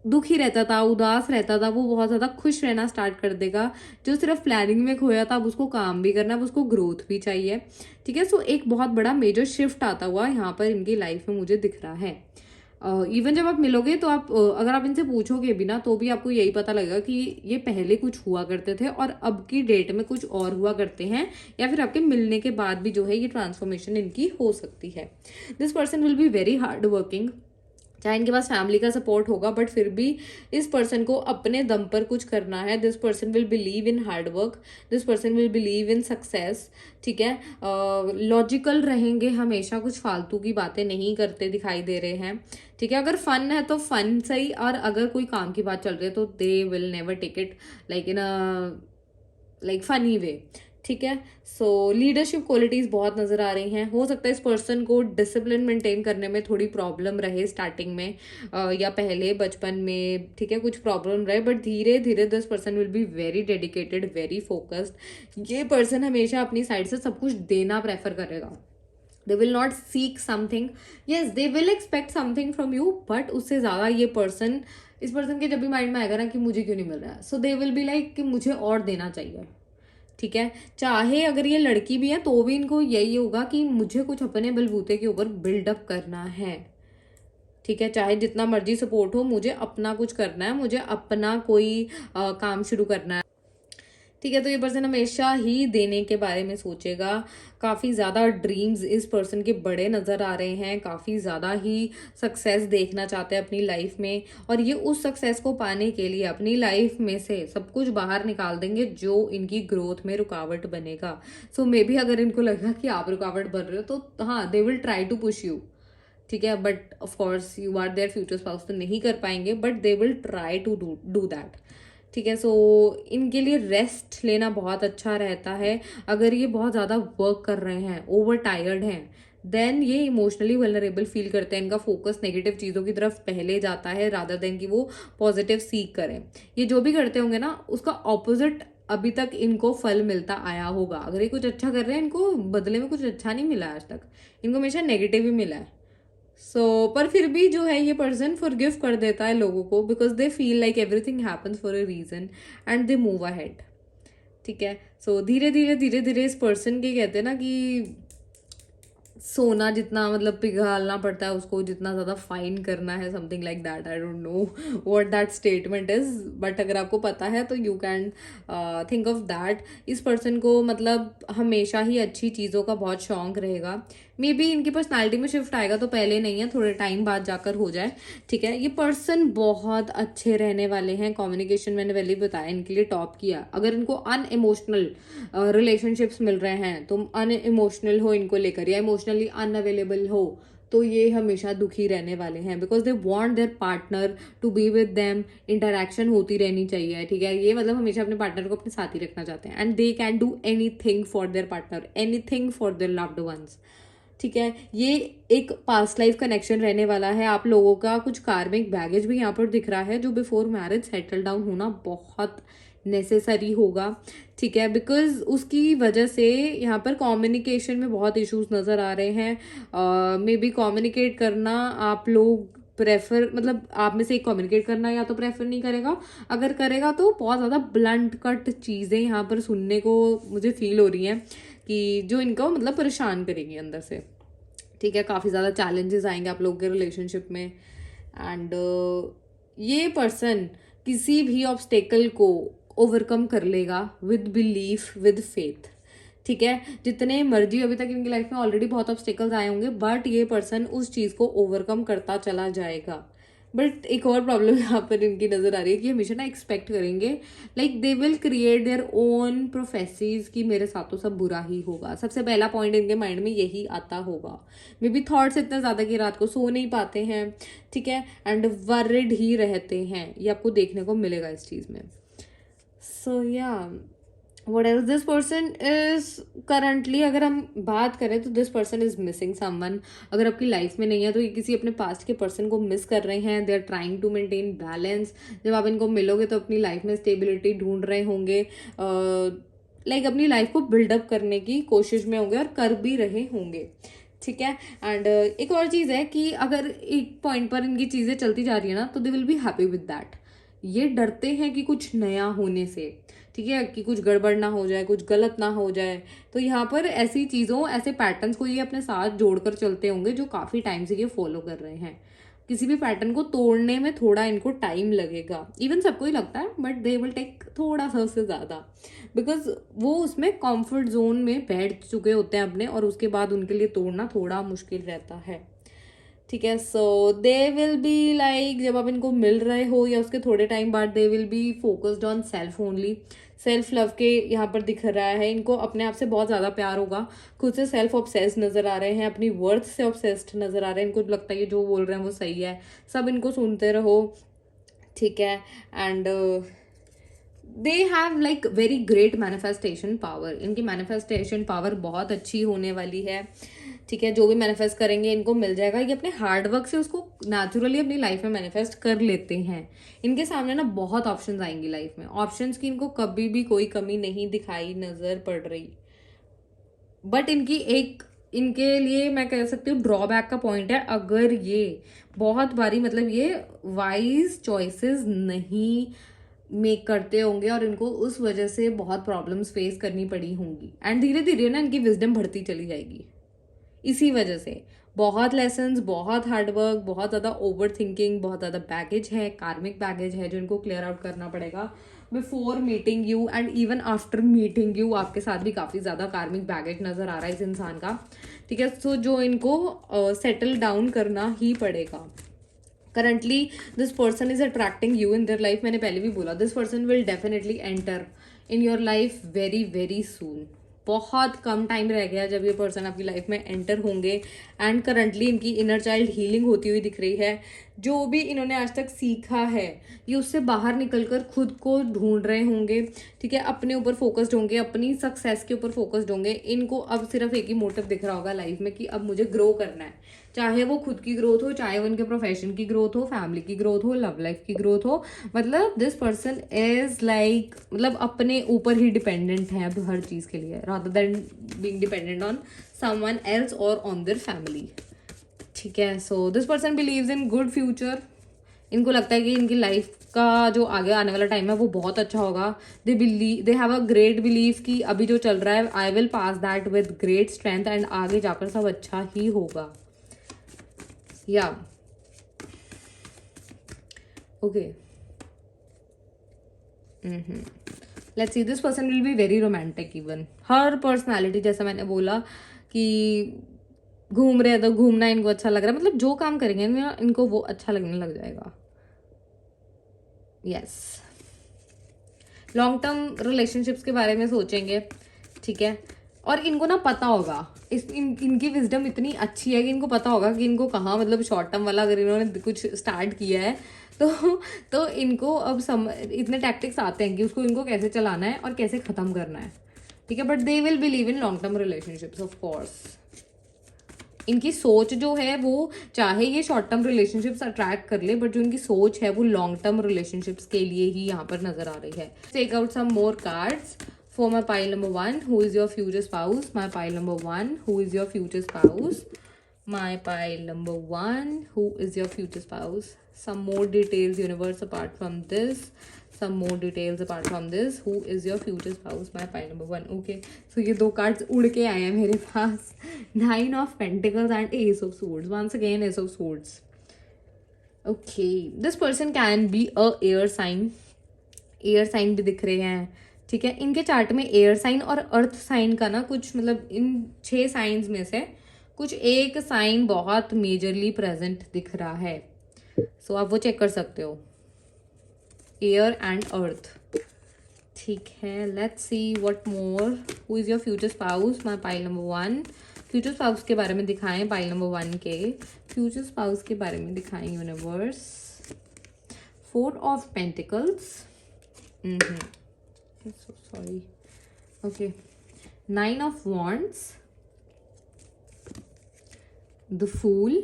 दुखी रहता था, उदास रहता था, वो बहुत ज़्यादा खुश रहना स्टार्ट कर देगा। जो सिर्फ प्लानिंग में खोया था अब उसको काम भी करना है, अब उसको ग्रोथ भी चाहिए, ठीक है। सो एक बहुत बड़ा मेजर शिफ्ट आता हुआ यहाँ पर इनकी लाइफ में मुझे दिख रहा है। इवन जब आप मिलोगे तो आप अगर आप इनसे पूछोगे भी ना तो भी आपको यही पता लगेगा कि ये पहले कुछ हुआ करते थे और अब की डेट में कुछ और हुआ करते हैं, या फिर आपके मिलने के बाद भी जो है ये ट्रांसफॉर्मेशन इनकी हो सकती है। This person will be very hard working, चाहे इनके पास फैमिली का सपोर्ट होगा बट फिर भी इस पर्सन को अपने दम पर कुछ करना है। This person will believe in hard work, this person will believe in success, ठीक है। लॉजिकल रहेंगे हमेशा, कुछ फालतू की बातें नहीं करते दिखाई दे रहे हैं, ठीक है। अगर फन है तो फन सही, और अगर कोई काम की बात चल रही है तो they will never take it like in like funny way, ठीक है। सो लीडरशिप क्वालिटीज बहुत नजर आ रही हैं। हो सकता है इस पर्सन को डिसिप्लिन मेंटेन करने में थोड़ी प्रॉब्लम रहे स्टार्टिंग में, या पहले बचपन में, ठीक है, कुछ प्रॉब्लम रहे, बट धीरे धीरे this person will be very dedicated, very focused. ये पर्सन हमेशा अपनी साइड से सब कुछ देना प्रेफर करेगा। दे will not seek something, yes they will expect something from you, but उससे ज़्यादा ये पर्सन, इस पर्सन के जब भी माइंड में आएगा ना कि मुझे क्यों नहीं मिल रहा है, सो दे विल बी लाइक कि मुझे और देना चाहिए, ठीक है। चाहे अगर ये लड़की भी है तो भी इनको यही होगा कि मुझे कुछ अपने बलबूते के ऊपर बिल्डअप करना है, ठीक है। चाहे जितना मर्जी सपोर्ट हो, मुझे अपना कुछ करना है, मुझे अपना कोई काम शुरू करना है, ठीक है। तो ये पर्सन हमेशा ही देने के बारे में सोचेगा। काफ़ी ज़्यादा ड्रीम्स इस पर्सन के बड़े नज़र आ रहे हैं, काफ़ी ज़्यादा ही सक्सेस देखना चाहते हैं अपनी लाइफ में, और ये उस सक्सेस को पाने के लिए अपनी लाइफ में से सब कुछ बाहर निकाल देंगे जो इनकी ग्रोथ में रुकावट बनेगा। सो मे बी अगर इनको लगेगा कि आप रुकावट बन रहे हो तो हाँ, they will try to push you, ठीक है। But of course you are their future spouse, तो नहीं कर पाएंगे, but they will try to do that, ठीक है। सो इनके लिए रेस्ट लेना बहुत अच्छा रहता है। अगर ये बहुत ज़्यादा वर्क कर रहे हैं, ओवर टायर्ड हैं, देन ये इमोशनली वल्नरेबल फील करते हैं। इनका फोकस नेगेटिव चीज़ों की तरफ पहले जाता है रादर देन कि वो पॉजिटिव सीख करें। ये जो भी करते होंगे ना उसका ऑपोजिट अभी तक इनको फल मिलता आया होगा। अगर ये कुछ अच्छा कर रहे हैं, इनको बदले में कुछ अच्छा नहीं मिला आज तक, इनको हमेशा नेगेटिव ही मिला है। पर फिर भी जो है ये पर्सन फॉरगिव कर देता है लोगों को, because they feel like everything happens for a reason and they move ahead, ठीक है। धीरे धीरे धीरे धीरे इस पर्सन के कहते हैं ना कि सोना जितना मतलब पिघालना पड़ता है उसको, जितना ज़्यादा फाइन करना है, something like that. I don't know what that statement is, but अगर आपको पता है तो you can think of that. इस पर्सन को मतलब हमेशा ही अच्छी चीज़ों का बहुत शौक रहेगा। मे बी इनकी पर्सनालिटी में शिफ्ट आएगा तो पहले नहीं है, थोड़े टाइम बाद जाकर हो जाए, ठीक है। ये पर्सन बहुत अच्छे रहने वाले हैं। कम्युनिकेशन मैंने पहले ही बताया इनके लिए टॉप किया। अगर इनको अनइमोशनल रिलेशनशिप्स मिल रहे हैं तो अनइमोशनल हो इनको लेकर, या इमोशनली अनअवेलेबल हो, तो ये हमेशा दुखी रहने वाले हैं। Because they want their partner to be with them. Interaction होती रहनी चाहिए, ठीक है। ये मतलब हमेशा अपने पार्टनर को अपने साथ ही रखना चाहते हैं। And they can do any thing for their partner, any thing for their loved ones, ठीक है। ये एक पास्ट लाइफ कनेक्शन रहने वाला है आप लोगों का। कुछ कार्मिक बैगेज भी यहाँ पर दिख रहा है जो बिफोर मैरिज सेटल डाउन होना बहुत नेसेसरी होगा, ठीक है। बिकॉज उसकी वजह से यहाँ पर कम्युनिकेशन में बहुत इश्यूज नज़र आ रहे हैं। मे बी कम्युनिकेट करना आप लोग प्रेफर, मतलब आप में से एक कम्युनिकेट करना या तो प्रेफर नहीं करेगा, अगर करेगा तो बहुत ज़्यादा ब्लंट कट चीज़ें यहाँ पर सुनने को मुझे फील हो रही हैं कि जो इनको मतलब परेशान करेंगी अंदर से, ठीक है। काफ़ी ज़्यादा चैलेंजेस आएंगे आप लोगों के रिलेशनशिप में। एंड ये पर्सन किसी भी ऑब्स्टेकल को ओवरकम कर लेगा विद बिलीफ, विद फेथ, ठीक है। जितने मर्जी अभी तक इनकी लाइफ में ऑलरेडी बहुत ऑब्स्टेकल्स आए होंगे, बट ये पर्सन उस चीज़ को ओवरकम करता चला जाएगा। बट एक और प्रॉब्लम यहाँ पर इनकी नज़र आ रही है कि हमेशा ना एक्सपेक्ट करेंगे, like they will create their own prophecies कि मेरे साथ तो सब बुरा ही होगा। सबसे पहला पॉइंट इनके माइंड में यही आता होगा। मे बी थॉट्स इतने ज़्यादा कि रात को सो नहीं पाते हैं, ठीक है। एंड वर्रिड ही रहते हैं, ये आपको देखने को मिलेगा इस चीज़ में। सो या what else this person is currently, अगर हम बात करें तो this person is missing someone. अगर आपकी लाइफ में नहीं है तो ये किसी अपने पास्ट के पर्सन को मिस कर रहे हैं। They are trying to maintain balance. जब आप इनको मिलोगे तो अपनी लाइफ में स्टेबिलिटी ढूंढ रहे होंगे, लाइक अपनी लाइफ को बिल्डअप करने की कोशिश में होंगे और कर भी रहे होंगे, ठीक है। एंड एक और चीज़ है कि अगर एक पॉइंट पर इनकी चीज़ें चलती जा रही है ना तो they will be happy with that. ये डरते हैं कि कुछ नया होने से, ठीक है, कि कुछ गड़बड़ ना हो जाए, कुछ गलत ना हो जाए। तो यहाँ पर ऐसी चीज़ों, ऐसे पैटर्न्स को ये अपने साथ जोड़कर चलते होंगे जो काफ़ी टाइम से ये फॉलो कर रहे हैं। किसी भी पैटर्न को तोड़ने में थोड़ा इनको टाइम लगेगा, इवन सबको ही लगता है, बट दे विल टेक थोड़ा सा उससे ज़्यादा, बिकॉज वो उसमें कंफर्ट जोन में बैठ चुके होते हैं अपने, और उसके बाद उनके लिए तोड़ना थोड़ा मुश्किल रहता है, ठीक है। सो दे विल बी लाइक, जब आप इनको मिल रहे हो या उसके थोड़े टाइम बाद, they will be focused on self only. Self love के यहाँ पर दिख रहा है इनको, अपने आप से बहुत ज़्यादा प्यार होगा। खुद से सेल्फ ऑब्सेस्ड नज़र आ रहे हैं, अपनी वर्थ से ऑब्सेस्ड नज़र आ रहे हैं। इनको लगता है कि जो बोल रहे हैं वो सही है, सब इनको सुनते रहो, ठीक है। And they have like very great manifestation power. इनकी मैनिफेस्टेशन पावर बहुत अच्छी होने वाली है, ठीक है। जो भी मैनिफेस्ट करेंगे इनको मिल जाएगा। ये अपने हार्ड वर्क से उसको नेचुरली अपनी लाइफ में मैनिफेस्ट कर लेते हैं। इनके सामने ना बहुत ऑप्शंस आएंगी लाइफ में, ऑप्शंस की इनको कभी भी कोई कमी नहीं दिखाई नजर पड़ रही। बट इनके लिए मैं कह सकती हूँ ड्रॉबैक का पॉइंट है, अगर ये बहुत बारी मतलब ये वाइज चॉइसेस नहीं मेक करते होंगे और इनको उस वजह से बहुत प्रॉब्लम्स फेस करनी पड़ी होंगी। एंड धीरे धीरे ना इनकी विजडम बढ़ती चली जाएगी इसी वजह से। बहुत लेसन्स, बहुत हार्डवर्क, बहुत ज़्यादा ओवर थिंकिंग, बहुत ज़्यादा बैगेज है, कार्मिक बैगेज है जो इनको क्लियर आउट करना पड़ेगा before meeting you and even after meeting you. आपके साथ भी काफ़ी ज़्यादा कार्मिक बैगेज नज़र आ रहा है इस इंसान का, ठीक है। सो जो इनको सेटल डाउन करना ही पड़ेगा। Currently this person is attracting you in their life. मैंने पहले भी बोला this person will definitely enter in your life very very soon. बहुत कम टाइम रह गया जब ये पर्सन आपकी लाइफ में एंटर होंगे। एंड करंटली इनकी इनर चाइल्ड हीलिंग होती हुई दिख रही है। जो भी इन्होंने आज तक सीखा है ये उससे बाहर निकलकर खुद को ढूंढ रहे होंगे, ठीक है। अपने ऊपर फोकस्ड होंगे, अपनी सक्सेस के ऊपर फोकस्ड होंगे। इनको अब सिर्फ एक ही मोटिव दिख रहा होगा लाइफ में कि अब मुझे ग्रो करना है, चाहे वो खुद की ग्रोथ हो, चाहे वो उनके प्रोफेशन की ग्रोथ हो, फैमिली की ग्रोथ हो, लव लाइफ की ग्रोथ हो। मतलब दिस पर्सन इज लाइक मतलब अपने ऊपर ही डिपेंडेंट है अब हर चीज़ के लिए, rather than being dependent on someone else और ऑन देयर फैमिली, ठीक है। So this person believes in good future. इनको लगता है कि इनकी लाइफ का जो आगे आने वाला टाइम है वो बहुत अच्छा होगा। They have a great believe कि अभी जो चल रहा है I will pass that with great strength and आगे जाकर सब अच्छा ही होगा। या okay, let's C, this person will be very romantic. Even her personality, जैसा मैंने बोला कि घूम रहे हैं तो घूमना इनको अच्छा लग रहा है, मतलब जो काम करेंगे ना इनको वो अच्छा लगने लग जाएगा। यस, लॉन्ग टर्म रिलेशनशिप्स के बारे में सोचेंगे, ठीक है। और इनको ना पता होगा, इनकी विजडम इतनी अच्छी है कि इनको पता होगा कि इनको कहाँ, मतलब शॉर्ट टर्म वाला अगर इन्होंने कुछ स्टार्ट किया है तो इनको अब इतने टैक्टिक्स आते हैं कि उसको इनको कैसे चलाना है और कैसे ख़त्म करना है, ठीक है। But they will believe in long term relationships of course. इनकी सोच जो है वो, चाहे ये शॉर्ट टर्म रिलेशनशिप्स अट्रैक्ट कर ले, बट जो इनकी सोच है वो लॉन्ग टर्म रिलेशनशिप्स के लिए ही यहाँ पर नजर आ रही है। Take out some more cards for my pile number 1, who is your future spouse. My pile number 1, who is your future spouse. My pile number 1, who is your future spouse? Some more details, universe, apart from this. Some more details apart from this. Who is your future spouse? My pile number 1. Okay, so ये दो cards उड़ के आए हैं मेरे पास, 9 of Pentacles and Ace of Swords. Once again, Ace of Swords. Okay, this person can be a air sign. Air sign भी दिख रहे हैं, ठीक है। इनके चार्ट में एयर साइन और अर्थ साइन का ना कुछ, मतलब इन 6 साइंस में से कुछ एक साइन बहुत मेजरली प्रेजेंट दिख रहा है। सो आप वो चेक कर सकते हो, एयर एंड अर्थ, ठीक है। Let's see what more. Who is your future spouse? My pile number 1। Future spouse के बारे में दिखाएं, पाइल नंबर 1 के फ्यूचर स्पाउस के बारे में दिखाएं universe. 4 of pentacles, so sorry, okay, 9 of wands, the fool,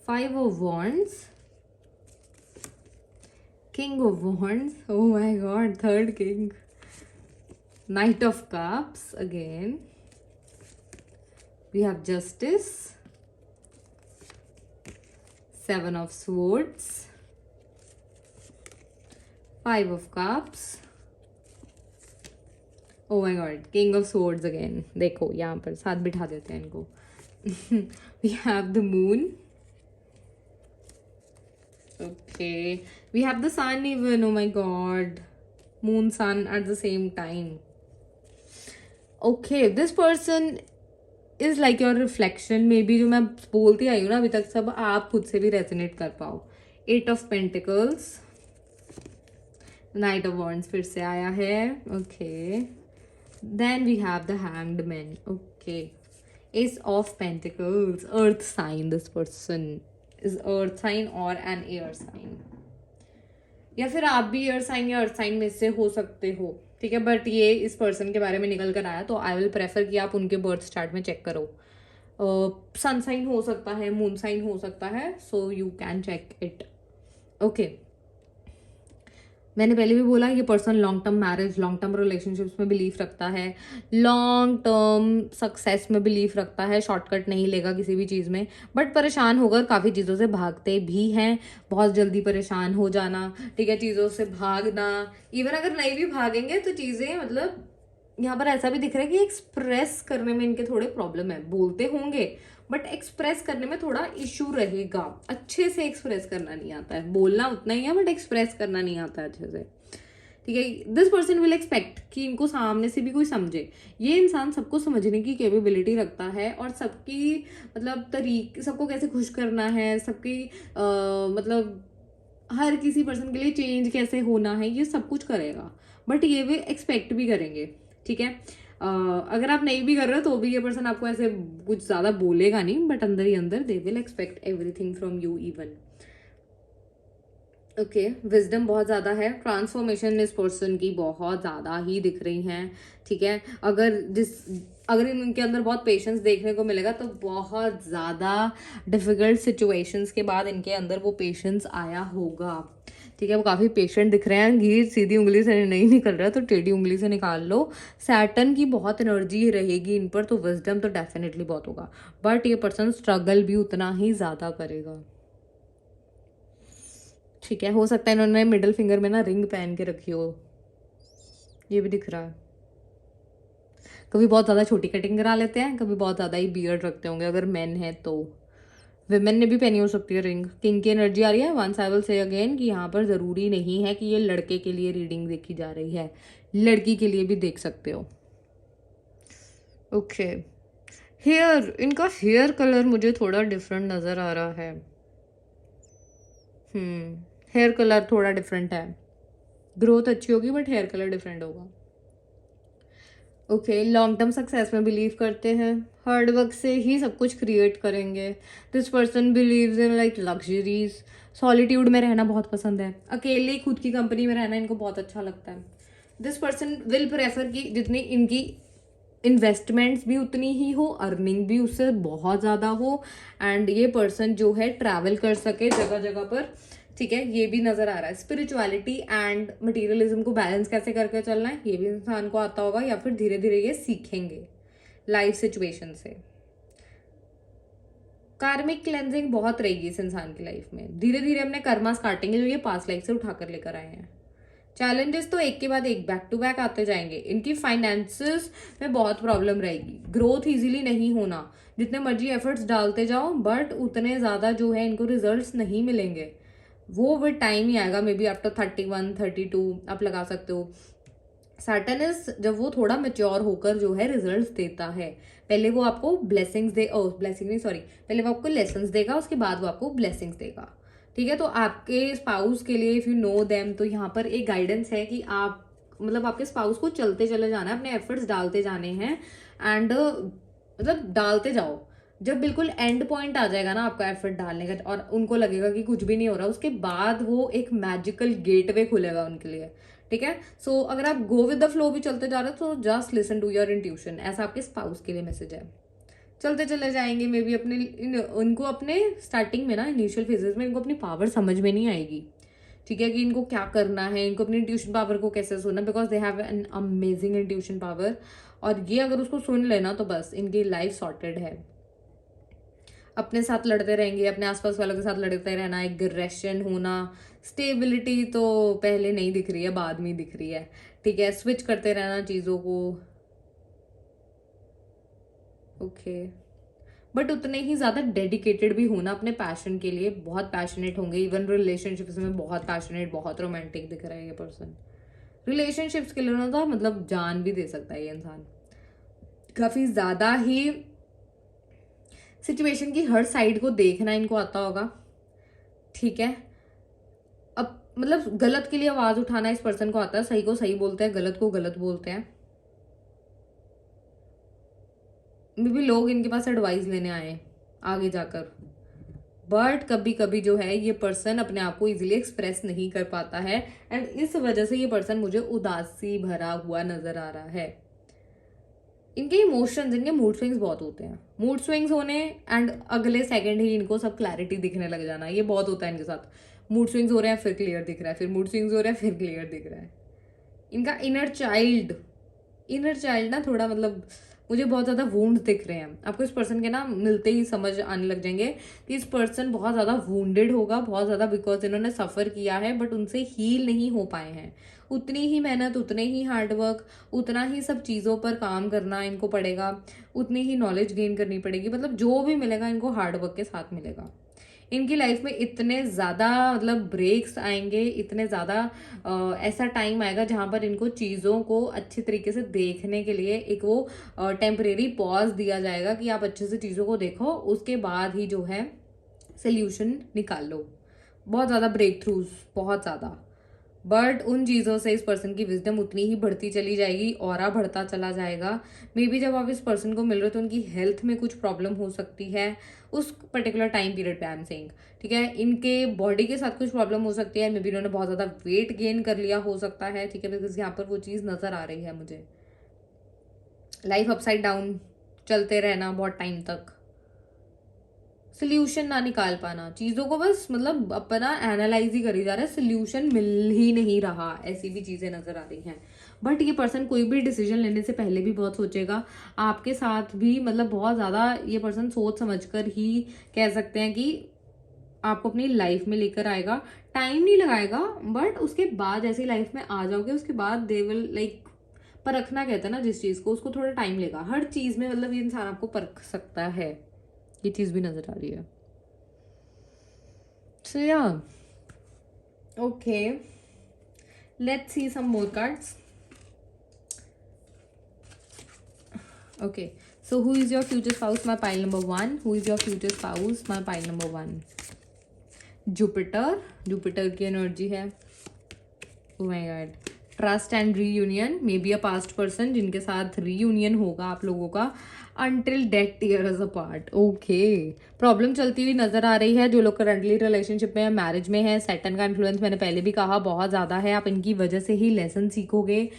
5 of wands, king of wands, oh my god, third king, knight of cups again, we have justice, 7 of swords, 5 of cups, oh my god, king of swords again। देखो यहाँ पर साथ बिठा देते हैं इनको। we have the moon, okay, we have the sun even, oh my god, moon sun at the same time। okay, this person is like your reflection, maybe जो मैं बोलती आई हूँ ना अभी तक सब आप खुद से भी रेजोनेट कर पाओ। 8 of pentacles, knight of wands फिर से आया है, okay. Then we have the hanged man, okay. Ace of pentacles, earth sign, this person is earth sign और एन एयर साइन, या फिर आप भी एयर साइन या अर्थ साइन में से हो सकते हो, ठीक है। बट ये इस पर्सन के बारे में निकल कर आया तो आई विल प्रेफर कि आप उनके बर्थ चार्ट में चेक करो। सन साइन हो सकता है, मून साइन हो सकता है, so you can check it, okay. मैंने पहले भी बोला ये person long term marriage, long term relationships में बिलीव रखता है, लॉन्ग टर्म सक्सेस में बिलीव रखता है, शॉर्टकट नहीं लेगा किसी भी चीज़ में, बट परेशान होकर काफ़ी चीज़ों से भागते भी हैं। बहुत जल्दी परेशान हो जाना, ठीक है, चीज़ों से भागना, इवन अगर नहीं भी भागेंगे तो चीज़ें, मतलब यहाँ पर ऐसा भी दिख रहा है कि एक्सप्रेस करने में इनके थोड़े प्रॉब्लम है। बोलते होंगे बट एक्सप्रेस करने में थोड़ा इशू रहेगा, अच्छे से एक्सप्रेस करना नहीं आता है। बोलना उतना ही है बट एक्सप्रेस करना नहीं आता है अच्छे से, ठीक है। दिस पर्सन विल एक्सपेक्ट कि इनको सामने से भी कोई समझे। ये इंसान सबको समझने की कैपेबिलिटी रखता है और सबकी, मतलब सबको कैसे खुश करना है, सबकी मतलब हर किसी पर्सन के लिए चेंज कैसे होना है, ये सब कुछ करेगा। बट ये वे एक्सपेक्ट भी करेंगे, ठीक है। अगर आप नहीं भी कर रहे हो तो भी ये पर्सन आपको ऐसे कुछ ज्यादा बोलेगा नहीं, बट अंदर ही अंदर they will expect everything from you even, okay. Wisdom बहुत ज़्यादा है, ट्रांसफॉर्मेशन इस पर्सन की बहुत ज़्यादा ही दिख रही हैं, ठीक है। अगर इनके अंदर बहुत पेशेंस देखने को मिलेगा तो बहुत ज़्यादा डिफिकल्ट सिचुएशंस के बाद इनके अंदर वो पेशेंस आया होगा, ठीक है। वो काफ़ी पेशेंट दिख रहे हैं। घी सीधी उंगली से नहीं निकल रहा तो टेढ़ी उंगली से निकाल लो। सैटर्न की बहुत एनर्जी रहेगी इन पर, तो विजडम तो डेफिनेटली बहुत होगा, बट ये पर्सन स्ट्रगल भी उतना ही ज़्यादा करेगा। ठीक है, हो सकता है इन्होंने मिडिल फिंगर में ना रिंग पहन के रखी हो, ये भी दिख रहा है। कभी बहुत ज़्यादा छोटी कटिंग करा लेते हैं, कभी बहुत ज़्यादा ही बियर्ड रखते होंगे अगर मेन है तो। विमेन ने भी पहनी हो सकती है रिंग। किंग की एनर्जी आ रही है। Once I will say again कि यहाँ पर ज़रूरी नहीं है कि ये लड़के के लिए रीडिंग देखी जा रही है, लड़की के लिए भी देख सकते हो। ओके, हेयर, इनका हेयर कलर मुझे थोड़ा डिफरेंट नज़र आ रहा है। हेयर कलर थोड़ा डिफरेंट है। ग्रोथ अच्छी होगी बट हेयर कलर डिफरेंट होगा। ओके, लॉन्ग टर्म सक्सेस में बिलीव करते हैं, हार्ड वर्क से ही सब कुछ क्रिएट करेंगे। This person believes in like luxuries, solitude में रहना बहुत पसंद है, अकेले खुद की कंपनी में रहना इनको बहुत अच्छा लगता है। दिस पर्सन विल प्रेफर कि जितनी इनकी इन्वेस्टमेंट्स भी उतनी ही हो, अर्निंग भी उससे बहुत ज़्यादा हो, एंड ये पर्सन जो है ट्रैवल कर सके जगह जगह पर। ठीक है, ये भी नजर आ रहा है। स्पिरिचुअलिटी एंड मटेरियलिज्म को बैलेंस कैसे करके चलना है ये भी इंसान को आता होगा, या फिर धीरे धीरे ये सीखेंगे लाइफ सिचुएशन से। कार्मिक क्लेंजिंग बहुत रहेगी इस इंसान की लाइफ में, धीरे धीरे अपने कर्मास काटेंगे जो ये पास्ट लाइफ से उठाकर लेकर आए हैं। चैलेंजेस तो एक के बाद एक बैक टू बैक आते जाएंगे। इनकी फाइनेंसेस में बहुत प्रॉब्लम रहेगी, ग्रोथ इजीली नहीं होना, जितने मर्जी एफर्ट्स डालते जाओ बट उतने ज़्यादा जो है इनको रिजल्ट्स नहीं मिलेंगे। वो विद टाइम ही आएगा, मे बी आफ्टर 31 32 आप लगा सकते हो। सैटर्न जब वो थोड़ा मेच्योर होकर जो है रिजल्ट्स देता है, पहले वो आपको ब्लेसिंग्स दे, ओ ब्लेसिंग नहीं सॉरी, पहले वो आपको लेसन्स देगा, उसके बाद वो आपको ब्लेसिंग्स देगा। ठीक है, तो आपके स्पाउस के लिए इफ यू नो देम, तो यहाँ पर एक गाइडेंस है कि आप मतलब आपके स्पाउस को चलते चले जाना है, अपने एफर्ट्स डालते जाने हैं, एंड मतलब डालते जाओ। जब बिल्कुल एंड पॉइंट आ जाएगा ना आपका एफर्ट डालने का और उनको लगेगा कि कुछ भी नहीं हो रहा, उसके बाद वो एक मैजिकल गेटवे खुलेगा उनके लिए। ठीक है, सो अगर आप गो विद द फ्लो भी चलते जा रहे हो तो just listen to your intuition, ऐसा आपके स्पाउस के लिए मैसेज है। चलते चले जाएंगे, मे बी अपने उनको अपने स्टार्टिंग में ना इनिशियल फेजेस में इनको अपनी पावर समझ में नहीं आएगी। ठीक है, कि इनको क्या करना है, इनको अपनी इंट्यूशन पावर को कैसे सुनना, because they have an amazing intuition power, और ये अगर उसको सुन लेना तो बस इनकी लाइफ सॉर्टेड है। अपने साथ लड़ते रहेंगे, अपने आसपास वालों के साथ लड़ते रहना, एग्रेशन होना, स्टेबिलिटी तो पहले नहीं दिख रही है, बाद में दिख रही है। ठीक है, स्विच करते रहना चीज़ों को। ओके, बट उतने ही ज़्यादा डेडिकेटेड भी होना अपने पैशन के लिए, बहुत पैशनेट होंगे, इवन रिलेशनशिप्स में बहुत पैशनेट, बहुत रोमांटिक दिख रहा है ये पर्सन। रिलेशनशिप्स के लिए ना तो मतलब जान भी दे सकता है ये इंसान, काफ़ी ज़्यादा ही सिचुएशन की हर साइड को देखना इनको आता होगा। ठीक है, अब मतलब गलत के लिए आवाज उठाना इस पर्सन को आता है, सही को सही बोलते हैं, गलत को गलत बोलते हैं। मे बी लोग इनके पास एडवाइस लेने आए आगे जाकर, बट कभी कभी जो है ये पर्सन अपने आप को इजीली एक्सप्रेस नहीं कर पाता है, एंड इस वजह से ये पर्सन मुझे उदासी भरा हुआ नजर आ रहा है। इनके इमोशंस, इनके मूड स्विंग्स बहुत होते हैं, मूड स्विंग्स होने एंड अगले सेकंड ही इनको सब क्लैरिटी दिखने लग जाना, ये बहुत होता है इनके साथ। मूड स्विंग्स हो रहे हैं फिर क्लियर दिख रहा है, फिर मूड स्विंग्स हो रहे हैं फिर क्लियर दिख रहा है। इनका इनर चाइल्ड ना थोड़ा मतलब मुझे बहुत ज़्यादा वूंड दिख रहे हैं। आपको इस पर्सन के ना मिलते ही समझ आने लग जाएंगे कि इस पर्सन बहुत ज़्यादा वूंडेड होगा, बहुत ज़्यादा, बिकॉज इन्होंने सफ़र किया है बट उनसे हील नहीं हो पाए हैं। उतनी ही मेहनत, उतने ही हार्डवर्क, उतना ही सब चीज़ों पर काम करना इनको पड़ेगा, उतनी ही नॉलेज गेन करनी पड़ेगी, मतलब जो भी मिलेगा इनको हार्डवर्क के साथ मिलेगा। इनकी लाइफ में इतने ज़्यादा मतलब ब्रेक्स आएंगे, इतने ज़्यादा ऐसा टाइम आएगा जहाँ पर इनको चीज़ों को अच्छी तरीके से देखने के लिए एक वो टेम्परेरी पॉज दिया जाएगा कि आप अच्छे से चीज़ों को देखो, उसके बाद ही जो है सोल्यूशन निकाल लो। बहुत ज़्यादा ब्रेक थ्रूज, बहुत ज़्यादा, बट उन चीज़ों से इस पर्सन की विजडम उतनी ही बढ़ती चली जाएगी, ऑरा बढ़ता चला जाएगा। मे बी जब आप इस पर्सन को मिल रहे हो तो उनकी हेल्थ में कुछ प्रॉब्लम हो सकती है उस पर्टिकुलर टाइम पीरियड पे, आई एम सेइंग। ठीक है, इनके बॉडी के साथ कुछ प्रॉब्लम हो सकती है, मे बी इन्होंने बहुत ज़्यादा वेट गेन कर लिया हो सकता है। ठीक है, बिकॉज यहाँ पर वो चीज़ नज़र आ रही है मुझे। लाइफ अपसाइड डाउन चलते रहना बहुत टाइम तक, सोल्यूशन ना निकाल पाना, चीज़ों को बस मतलब अपना एनालाइज ही करी जा रहा है, सोल्यूशन मिल ही नहीं रहा, ऐसी भी चीज़ें नज़र आ रही हैं। बट ये पर्सन कोई भी डिसीजन लेने से पहले भी बहुत सोचेगा, आपके साथ भी मतलब बहुत ज़्यादा ये पर्सन सोच समझ कर ही कह सकते हैं कि आपको अपनी लाइफ में लेकर आएगा। टाइम नहीं लगाएगा, बट उसके बाद ऐसी लाइफ में आ जाओगे, उसके बाद दे विल लाइक, परखना कहते हैं ना जिस चीज को, उसको थोड़ा टाइम लेगा हर चीज में, मतलब ये इंसान आपको परख सकता है, ये चीज भी नजर आ रही है। सो या okay, let's see some more cards. Okay, so who is your future spouse? My pile number 1. Who is your future spouse? My pile number 1. Jupiter की एनर्जी है। Oh my God. Trust and reunion, maybe a past person जिनके साथ reunion होगा आप लोगों का until death tear apart. Okay, problem चलती हुई नजर आ रही है। जो लोग करंटली रिलेशनशिप में है, मैरिज में है, सैटर्न का इन्फ्लुएंस मैंने पहले भी कहा बहुत ज़्यादा है। आप इनकी वजह से ही लेसन सीखोगे,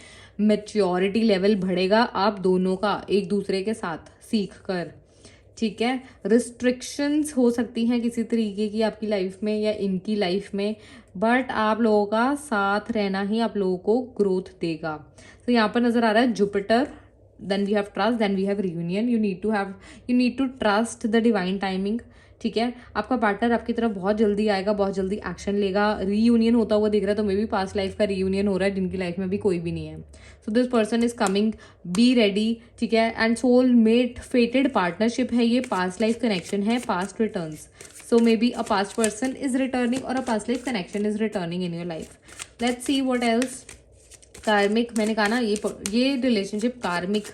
मैच्योरिटी लेवल बढ़ेगा आप दोनों का एक दूसरे के साथ सीख कर, ठीक है। रिस्ट्रिक्शंस हो सकती हैं किसी तरीके की आपकी लाइफ में या इनकी लाइफ में, बट आप लोगों का साथ रहना ही आप लोगों को ग्रोथ देगा। तो यहाँ पर नजर आ रहा है Jupiter, then we have trust, then we have reunion. You need to trust the divine timing, ठीक है। आपका पार्टनर आपकी तरफ बहुत जल्दी आएगा, बहुत जल्दी एक्शन लेगा। रीयूनियन होता हुआ दिख रहा है, तो मे बी पास्ट लाइफ का रीयूनियन हो रहा है जिनकी लाइफ में भी कोई भी नहीं है। So this person is coming, be ready, ठीक है। And soulmate fated partnership है ये, पास्ट लाइफ कनेक्शन है, past returns. So maybe a past person is returning और a past life connection is returning in your life. Let's see what else. Karmic, मैंने कहा ना ये relationship karmic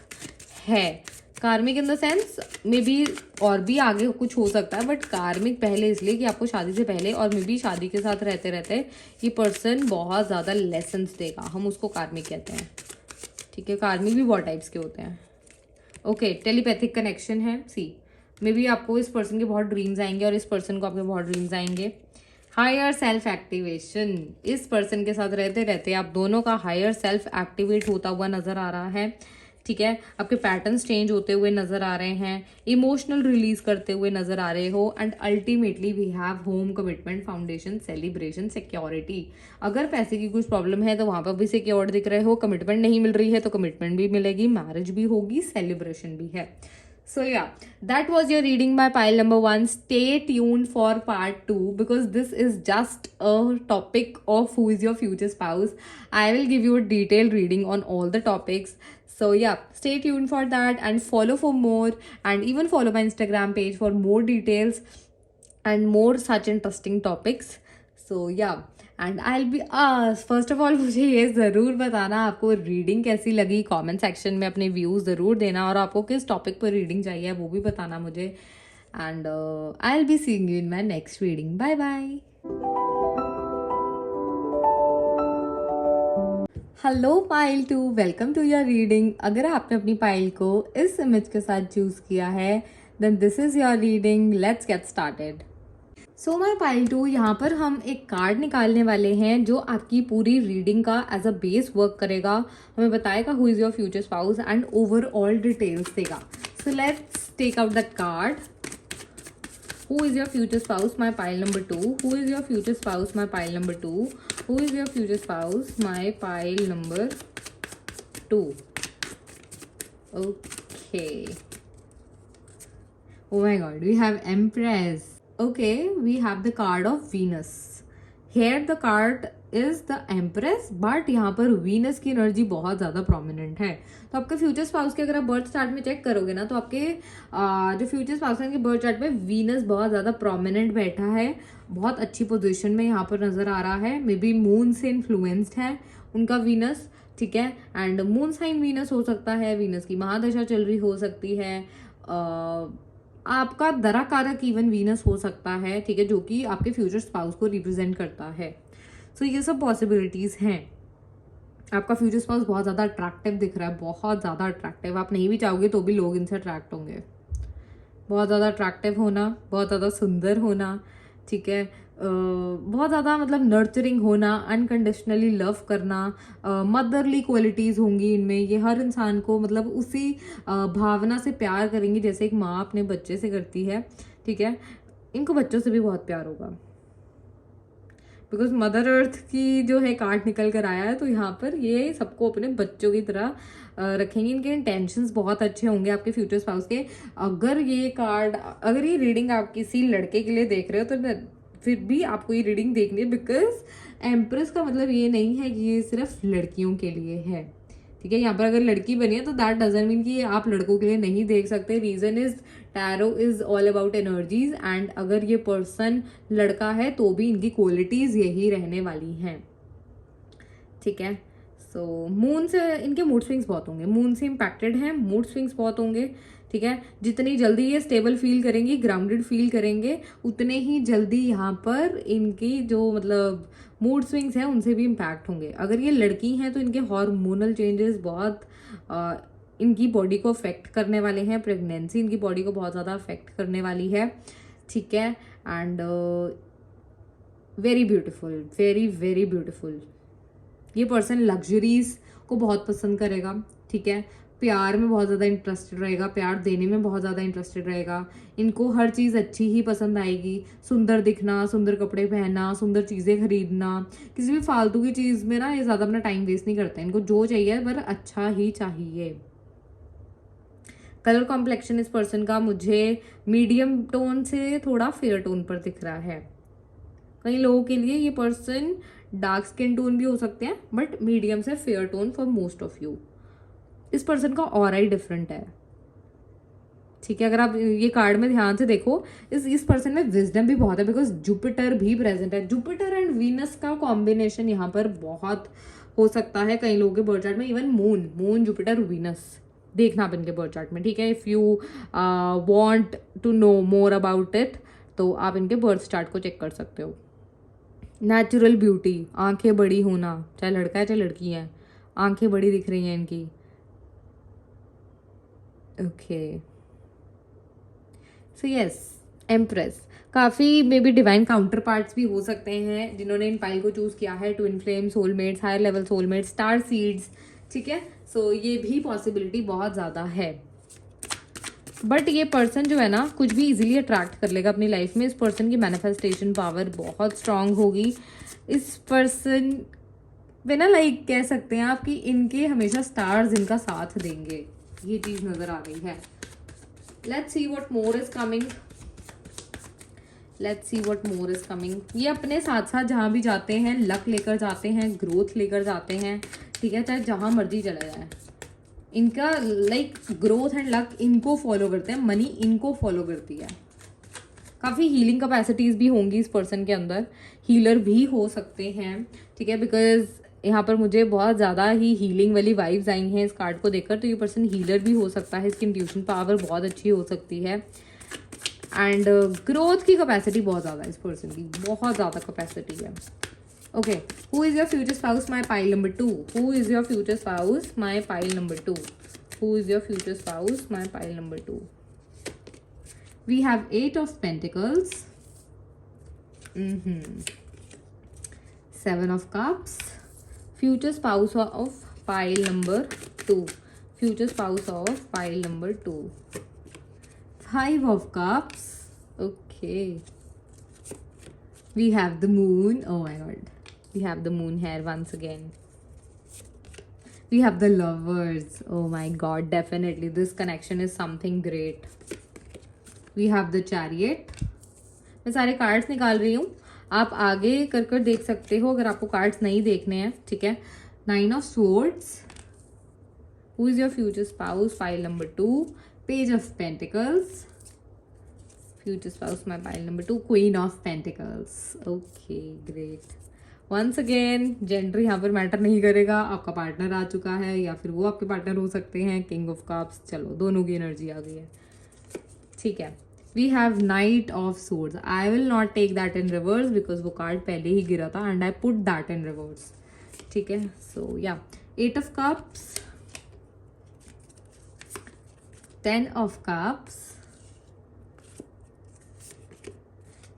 है। Karmic in the sense maybe और भी आगे कुछ हो सकता है, बट कार्मिक पहले इसलिए कि आपको शादी से पहले और मे बी शादी के साथ रहते रहते ये पर्सन बहुत ज़्यादा लेसन्स देगा, हम उसको कार्मिक कहते हैं, ठीक है। कार्मिक भी बहुत टाइप्स के होते हैं। ओके, टेलीपैथिक कनेक्शन है। सी, मे बी आपको इस पर्सन के बहुत ड्रीम्स आएंगे और इस पर्सन को आपके बहुत ड्रीम्स आएंगे। हायर सेल्फ एक्टिवेशन, इस पर्सन के साथ रहते रहते आप दोनों का हायर सेल्फ एक्टिवेट होता हुआ नजर आ रहा है, ठीक है। आपके पैटर्न्स चेंज होते हुए नजर आ रहे हैं, इमोशनल रिलीज करते हुए नजर आ रहे हो, and ultimately we have home, commitment, foundation, celebration, security. अगर पैसे की कुछ प्रॉब्लम है तो वहां पर भी सिक्योर्ड दिख रहे हो, कमिटमेंट नहीं मिल रही है तो कमिटमेंट भी मिलेगी, मैरिज भी होगी, सेलिब्रेशन भी है। So yeah, that was your reading by pile number 1. Stay tuned for part 2 because this is just a topic of who is your future spouse. I will give you a detailed reading on all the topics. So yeah, stay tuned for that and follow for more, and even follow my Instagram page for more details and more such interesting topics. So yeah, and I be first of all मुझे ये ज़रूर बताना आपको reading कैसी लगी, comment section में अपने views ज़रूर देना, और आपको किस टॉपिक पर रीडिंग चाहिए वो भी बताना मुझे। And I will be seeing you in my next reading. Bye bye. Hello pile 2, welcome to your reading. अगर आपने अपनी पाइल को इस इमेज के साथ चूज़ किया है, then this is your reading. Let's get started. So my pile 2, यहाँ पर हम एक कार्ड निकालने वाले हैं जो आपकी पूरी रीडिंग का एज अ बेस वर्क करेगा, हमें बताएगा who is your future spouse and overall details देगा। So let's take out the card. Who is your future spouse? My pile number 2. Who is your future spouse? My pile number 2. Who is your future spouse? My pile number 2. Okay. Oh my God, we have Empress. Okay, we have the card of Venus. Here the card is the Empress, but यहाँ पर Venus की energy बहुत ज़्यादा prominent है। तो आपके future spouse के अगर आप बर्थ चार्ट में चेक करोगे ना, तो आपके जो फ्यूचर स्पाउस हैं उनके बर्थ चार्ट में वीनस बहुत ज़्यादा प्रोमिनेंट बैठा है, बहुत अच्छी पोजीशन में यहाँ पर नज़र आ रहा है। मे बी मून से इन्फ्लुएंस्ड है उनका वीनस, ठीक है। एंड मून साइन वीनस हो सकता है, वीनस की महादशा चल रही हो सकती है, आपका दरा कारक इवन वीनस हो सकता है, ठीक है, जो कि आपके फ्यूचर स्पाउस को रिप्रेजेंट करता है। सो ये सब पॉसिबिलिटीज़ हैं। आपका फ्यूचर स्पाउस बहुत ज़्यादा अट्रैक्टिव दिख रहा है, बहुत ज़्यादा अट्रैक्टिव। आप नहीं भी चाहोगे तो भी लोग इनसे अट्रैक्ट होंगे। बहुत ज़्यादा अट्रैक्टिव होना, बहुत ज़्यादा सुंदर होना, ठीक है, बहुत ज़्यादा मतलब नर्चरिंग होना, अनकंडीशनली लव करना, मदरली क्वालिटीज़ होंगी इनमें। ये हर इंसान को मतलब उसी भावना से प्यार करेंगी जैसे एक माँ अपने बच्चे से करती है, ठीक है। इनको बच्चों से भी बहुत प्यार होगा, बिकॉज मदर अर्थ की जो है कार्ड निकल कर आया है, तो यहाँ पर ये सबको अपने बच्चों की तरह रखेंगे। इनके इंटेंशंस बहुत अच्छे होंगे आपके फ्यूचर स्पाउस के। अगर ये रीडिंग आप किसी लड़के के लिए देख रहे हो, तो फिर भी आपको ये रीडिंग देखनी है, बिकॉज एम्प्रेस का मतलब ये नहीं है कि ये सिर्फ लड़कियों के लिए है, ठीक है। यहाँ पर अगर लड़की बनी है तो दैट डजंट मीन कि आप लड़कों के लिए नहीं देख सकते। Reason is tarot is all about energies, and अगर ये पर्सन लड़का है तो भी इनकी क्वालिटीज यही रहने वाली हैं, ठीक है। सो मून से इनके मूड स्विंग्स बहुत होंगे, मून से इम्पैक्टेड हैं, मूड स्विंग्स बहुत होंगे, ठीक है। जितनी जल्दी ये स्टेबल फील करेंगी, ग्राउंडेड फील करेंगे, उतने ही जल्दी यहाँ पर इनकी जो मतलब मूड स्विंग्स हैं उनसे भी इम्पैक्ट होंगे। अगर ये लड़की हैं तो इनके हार्मोनल चेंजेस बहुत इनकी बॉडी को अफेक्ट करने वाले हैं। प्रेगनेंसी इनकी बॉडी को बहुत ज़्यादा अफेक्ट करने वाली है, ठीक है। And very beautiful, very very beautiful. ये पर्सन लग्जरीज को बहुत पसंद करेगा, ठीक है। प्यार में बहुत ज़्यादा इंटरेस्टेड रहेगा, प्यार देने में बहुत ज़्यादा इंटरेस्टेड रहेगा। इनको हर चीज़ अच्छी ही पसंद आएगी, सुंदर दिखना, सुंदर कपड़े पहनना, सुंदर चीज़ें खरीदना। किसी भी फालतू की चीज़ में ना ये ज़्यादा अपना टाइम वेस्ट नहीं करते, इनको जो चाहिए पर अच्छा ही चाहिए। कलर कॉम्प्लेक्शन इस पर्सन का मुझे मीडियम टोन से थोड़ा फेयर टोन पर दिख रहा है। कई लोगों के लिए ये पर्सन डार्क स्किन टोन भी हो सकते हैं, बट मीडियम से fair tone for most of you. इस पर्सन का ऑरा ही डिफरेंट है, ठीक है। अगर आप ये कार्ड में ध्यान से देखो, इस पर्सन में विजडम भी बहुत है, बिकॉज जुपिटर भी प्रेजेंट है। जुपिटर एंड वीनस का कॉम्बिनेशन यहाँ पर बहुत हो सकता है कई लोगों के बर्थ चार्ट में। इवन मून जुपिटर वीनस देखना आप इनके बर्थ चार्ट में, ठीक है। If you want to know more about it तो आप इनके बर्थ चार्ट को चेक कर सकते हो। नेचुरल ब्यूटी, आंखें बड़ी होना, चाहे लड़का है चाहे लड़की है, आंखें बड़ी दिख रही हैं इनकी, ओके। सो यस, एम्प्रेस काफ़ी may be divine counter parts भी हो सकते हैं जिन्होंने इन पाइल को चूज़ किया है। Twin flame, soulmates, higher level soulmates, star seeds, ठीक है। सो ये भी पॉसिबिलिटी बहुत ज़्यादा है। बट ये पर्सन जो है ना कुछ भी इजीली अट्रैक्ट कर लेगा अपनी लाइफ में। इस पर्सन की मैनिफेस्टेशन पावर बहुत स्ट्रांग होगी। इस पर्सन पे ना लाइक कह सकते हैं आप कि इनके हमेशा स्टार्स इनका साथ देंगे, ये चीज़ नज़र आ गई है। Let's see what more is coming, let's see what more is coming. ये अपने साथ साथ जहाँ भी जाते हैं लक लेकर जाते हैं, ग्रोथ लेकर जाते हैं, ठीक है। चाहे जहाँ मर्जी चले जाए, इनका लाइक ग्रोथ एंड लक इनको फॉलो करते हैं, मनी इनको फॉलो करती है। काफ़ी हीलिंग कैपेसिटीज़ भी होंगी इस पर्सन के अंदर, हीलर भी हो सकते हैं, ठीक है। बिकॉज यहाँ पर मुझे बहुत ज़्यादा ही हीलिंग वाली वाइब्स आई हैं इस कार्ड को देखकर, तो ये पर्सन हीलर भी हो सकता है। इसकी इंट्यूशन पावर बहुत अच्छी हो सकती है, एंड ग्रोथ की कैपेसिटी बहुत ज़्यादा है इस पर्सन की, बहुत ज़्यादा कैपेसिटी है। Okay, who is your future spouse? My pile number 2. Who is your future spouse? My pile number 2. Who is your future spouse? My pile number 2. We have 8 of Pentacles. 7 of Cups. Future spouse of pile number 2. Future spouse of pile number 2. 5 of Cups. Okay. We have the moon. Oh my god. We have the moon here once again. We have the lovers. Oh my god, definitely this connection is something great. We have the chariot. मैं सारे cards निकाल रही हूँ, आप आगे कर कर देख सकते हो अगर आपको कार्ड्स नहीं देखने हैं, ठीक है। 9 of swords. Who is your future spouse? Pile number 2. Page of Pentacles. Future spouse, my pile number 2. Queen of Pentacles. Okay, great. Once again gender यहाँ पर मैटर नहीं करेगा, आपका पार्टनर आ चुका है या फिर वो आपके पार्टनर हो सकते हैं। किंग ऑफ कप्स, चलो दोनों की एनर्जी आ गई है, ठीक है। We have knight of swords. I will not take that in reverse because वो कार्ड पहले ही गिरा था and I put that in reverse, ठीक है। सो या 8 of cups, 10 of cups.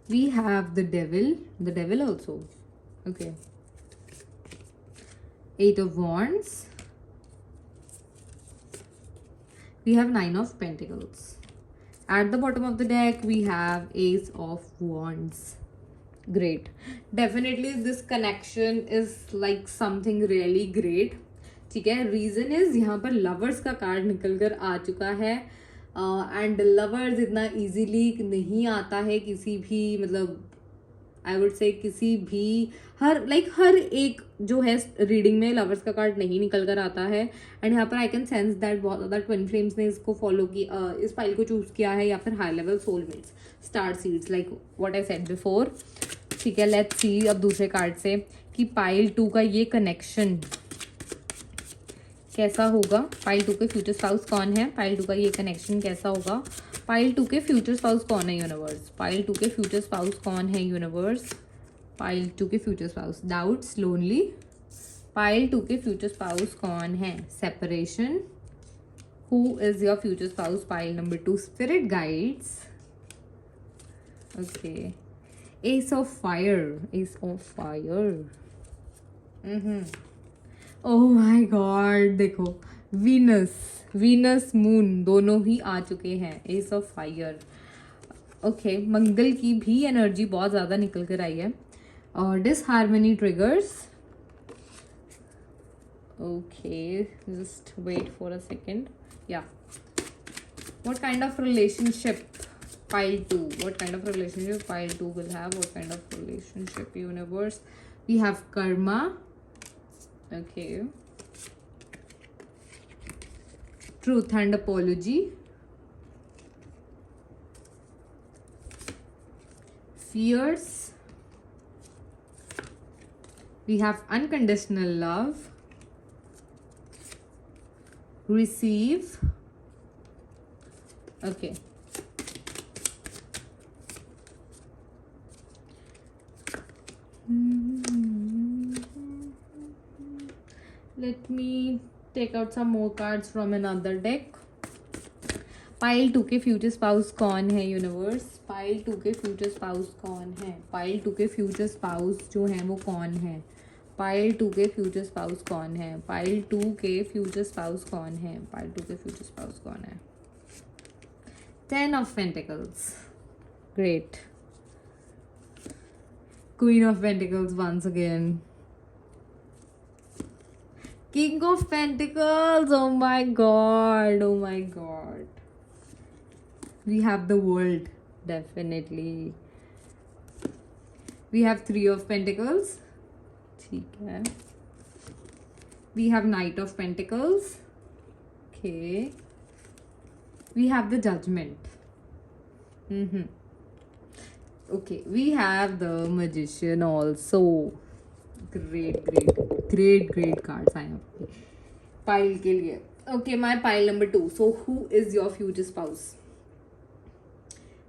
We have the devil also. Okay. 8 of wands. We have 9 of pentacles. At the bottom of the deck, we have ace of wands. Great. Definitely this connection is like something really great. ठीक है, reason is यहाँ पर lovers का card निकल कर आ चुका है and lovers इतना इजीली नहीं आता है किसी भी मतलब आई वुड से किसी भी हर एक जो है रीडिंग में लवर्स का कार्ड नहीं निकल कर आता है। एंड यहाँ पर आई कैन सेंस दैट बहुत ज़्यादा ट्विन फ्लेम्स ने इसको फॉलो की, इस पाइल को चूज किया है, या फिर high level soulmates, star seeds, like what I said before. ठीक है, लेट्स सी अब दूसरे कार्ड से कि पाइल 2 का ये कनेक्शन कैसा होगा। पाइल 2 के फ्यूचर स्पाउस कौन है, पाइल 2 का ये कनेक्शन कैसा होगा, पाइल 2 के फ्यूचर स्पाउस कौन है यूनिवर्स, पाइल 2 के फ्यूचर स्पाउस कौन है यूनिवर्स, पाइल 2 के future spouse, doubts, lonely, pile 2 के फ्यूचर स्पाउस कौन है, separation, who is your future spouse, pile number 2, spirit guides, okay, ace of fire, S of fire, oh my God, देखो Venus moon दोनों ही आ चुके हैं, S of fire. Okay, मंगल की भी energy बहुत ज़्यादा निकल कर आई है। और disharmony triggers, okay, just wait for a second, या what kind of relationship pile 2, what kind of relationship pile 2 will have, what kind of relationship universe, we have karma, okay, truth and apology, fears, we have unconditional love, receive, okay, let me take out some more cards from another deck. Pile 2 के future spouse कौन है universe, pile 2 के future spouse कौन है, pile 2 के future spouse जो है वो कौन है, पाइल 2 के फ्यूचर स्पाउस कौन है, पाइल 2 के फ्यूचर स्पाउस कौन है, पाइल 2 के फ्यूचर स्पाउस कौन है, 10 of Pentacles, great, Queen of Pentacles once again, King of Pentacles, oh my god, oh my god, we have the World, definitely, we have 3 of Pentacles, ठीक है, we have Knight of Pentacles, okay, we have the Judgment, okay, we have the Magician also, great cards आए आपके pile के लिए। okay, my pile number 2, so who is your future spouse,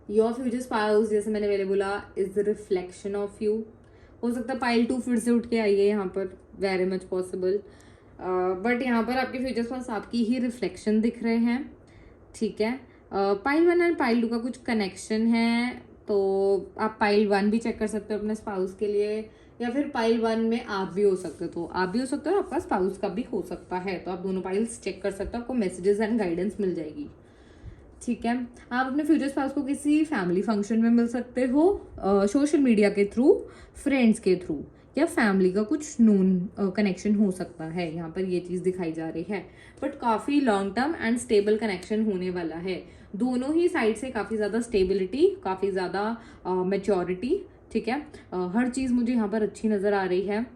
your future spouse, जैसे मैंने पहले बोला, is the reflection of you. हो सकता है पाइल 2 फिर से उठ के आई है यहाँ पर, वेरी मच पॉसिबल, बट यहाँ पर आपके फ्यूचर स्पाउस आपकी ही रिफ्लेक्शन दिख रहे हैं, ठीक है। पाइल 1 एंड पाइल 2 का कुछ कनेक्शन है, तो आप पाइल 1 भी चेक कर सकते हो अपने स्पाउस के लिए, या फिर पाइल 1 में आप भी हो सकते हो, तो आप भी हो सकते हो और आपका स्पाउस का भी हो सकता है, तो आप दोनों पाइल्स चेक कर सकते हो, आपको मैसेजेस एंड गाइडेंस मिल जाएगी, ठीक है। आप अपने फ्यूचर स्पाउस को किसी फैमिली फंक्शन में मिल सकते हो, सोशल मीडिया के थ्रू, फ्रेंड्स के थ्रू, या फैमिली का कुछ नून कनेक्शन हो सकता है, यहाँ पर ये चीज़ दिखाई जा रही है, बट काफ़ी long term and stable connection होने वाला है, दोनों ही साइड से काफ़ी ज़्यादा स्टेबिलिटी, काफ़ी ज़्यादा मैच्योरिटी, ठीक है। हर चीज़ मुझे यहाँ पर अच्छी नज़र आ रही है,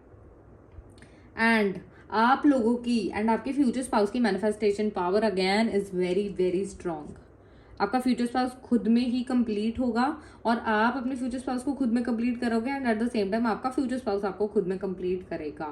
एंड आप लोगों की एंड आपके फ्यूचर स्पाउस की manifestation power again is very very strong. आपका फ्यूचर स्पाउस खुद में ही कंप्लीट होगा और आप अपने फ्यूचर स्पाउस को खुद में कंप्लीट करोगे, and at the same time आपका फ्यूचर स्पाउस आपको खुद में कंप्लीट करेगा,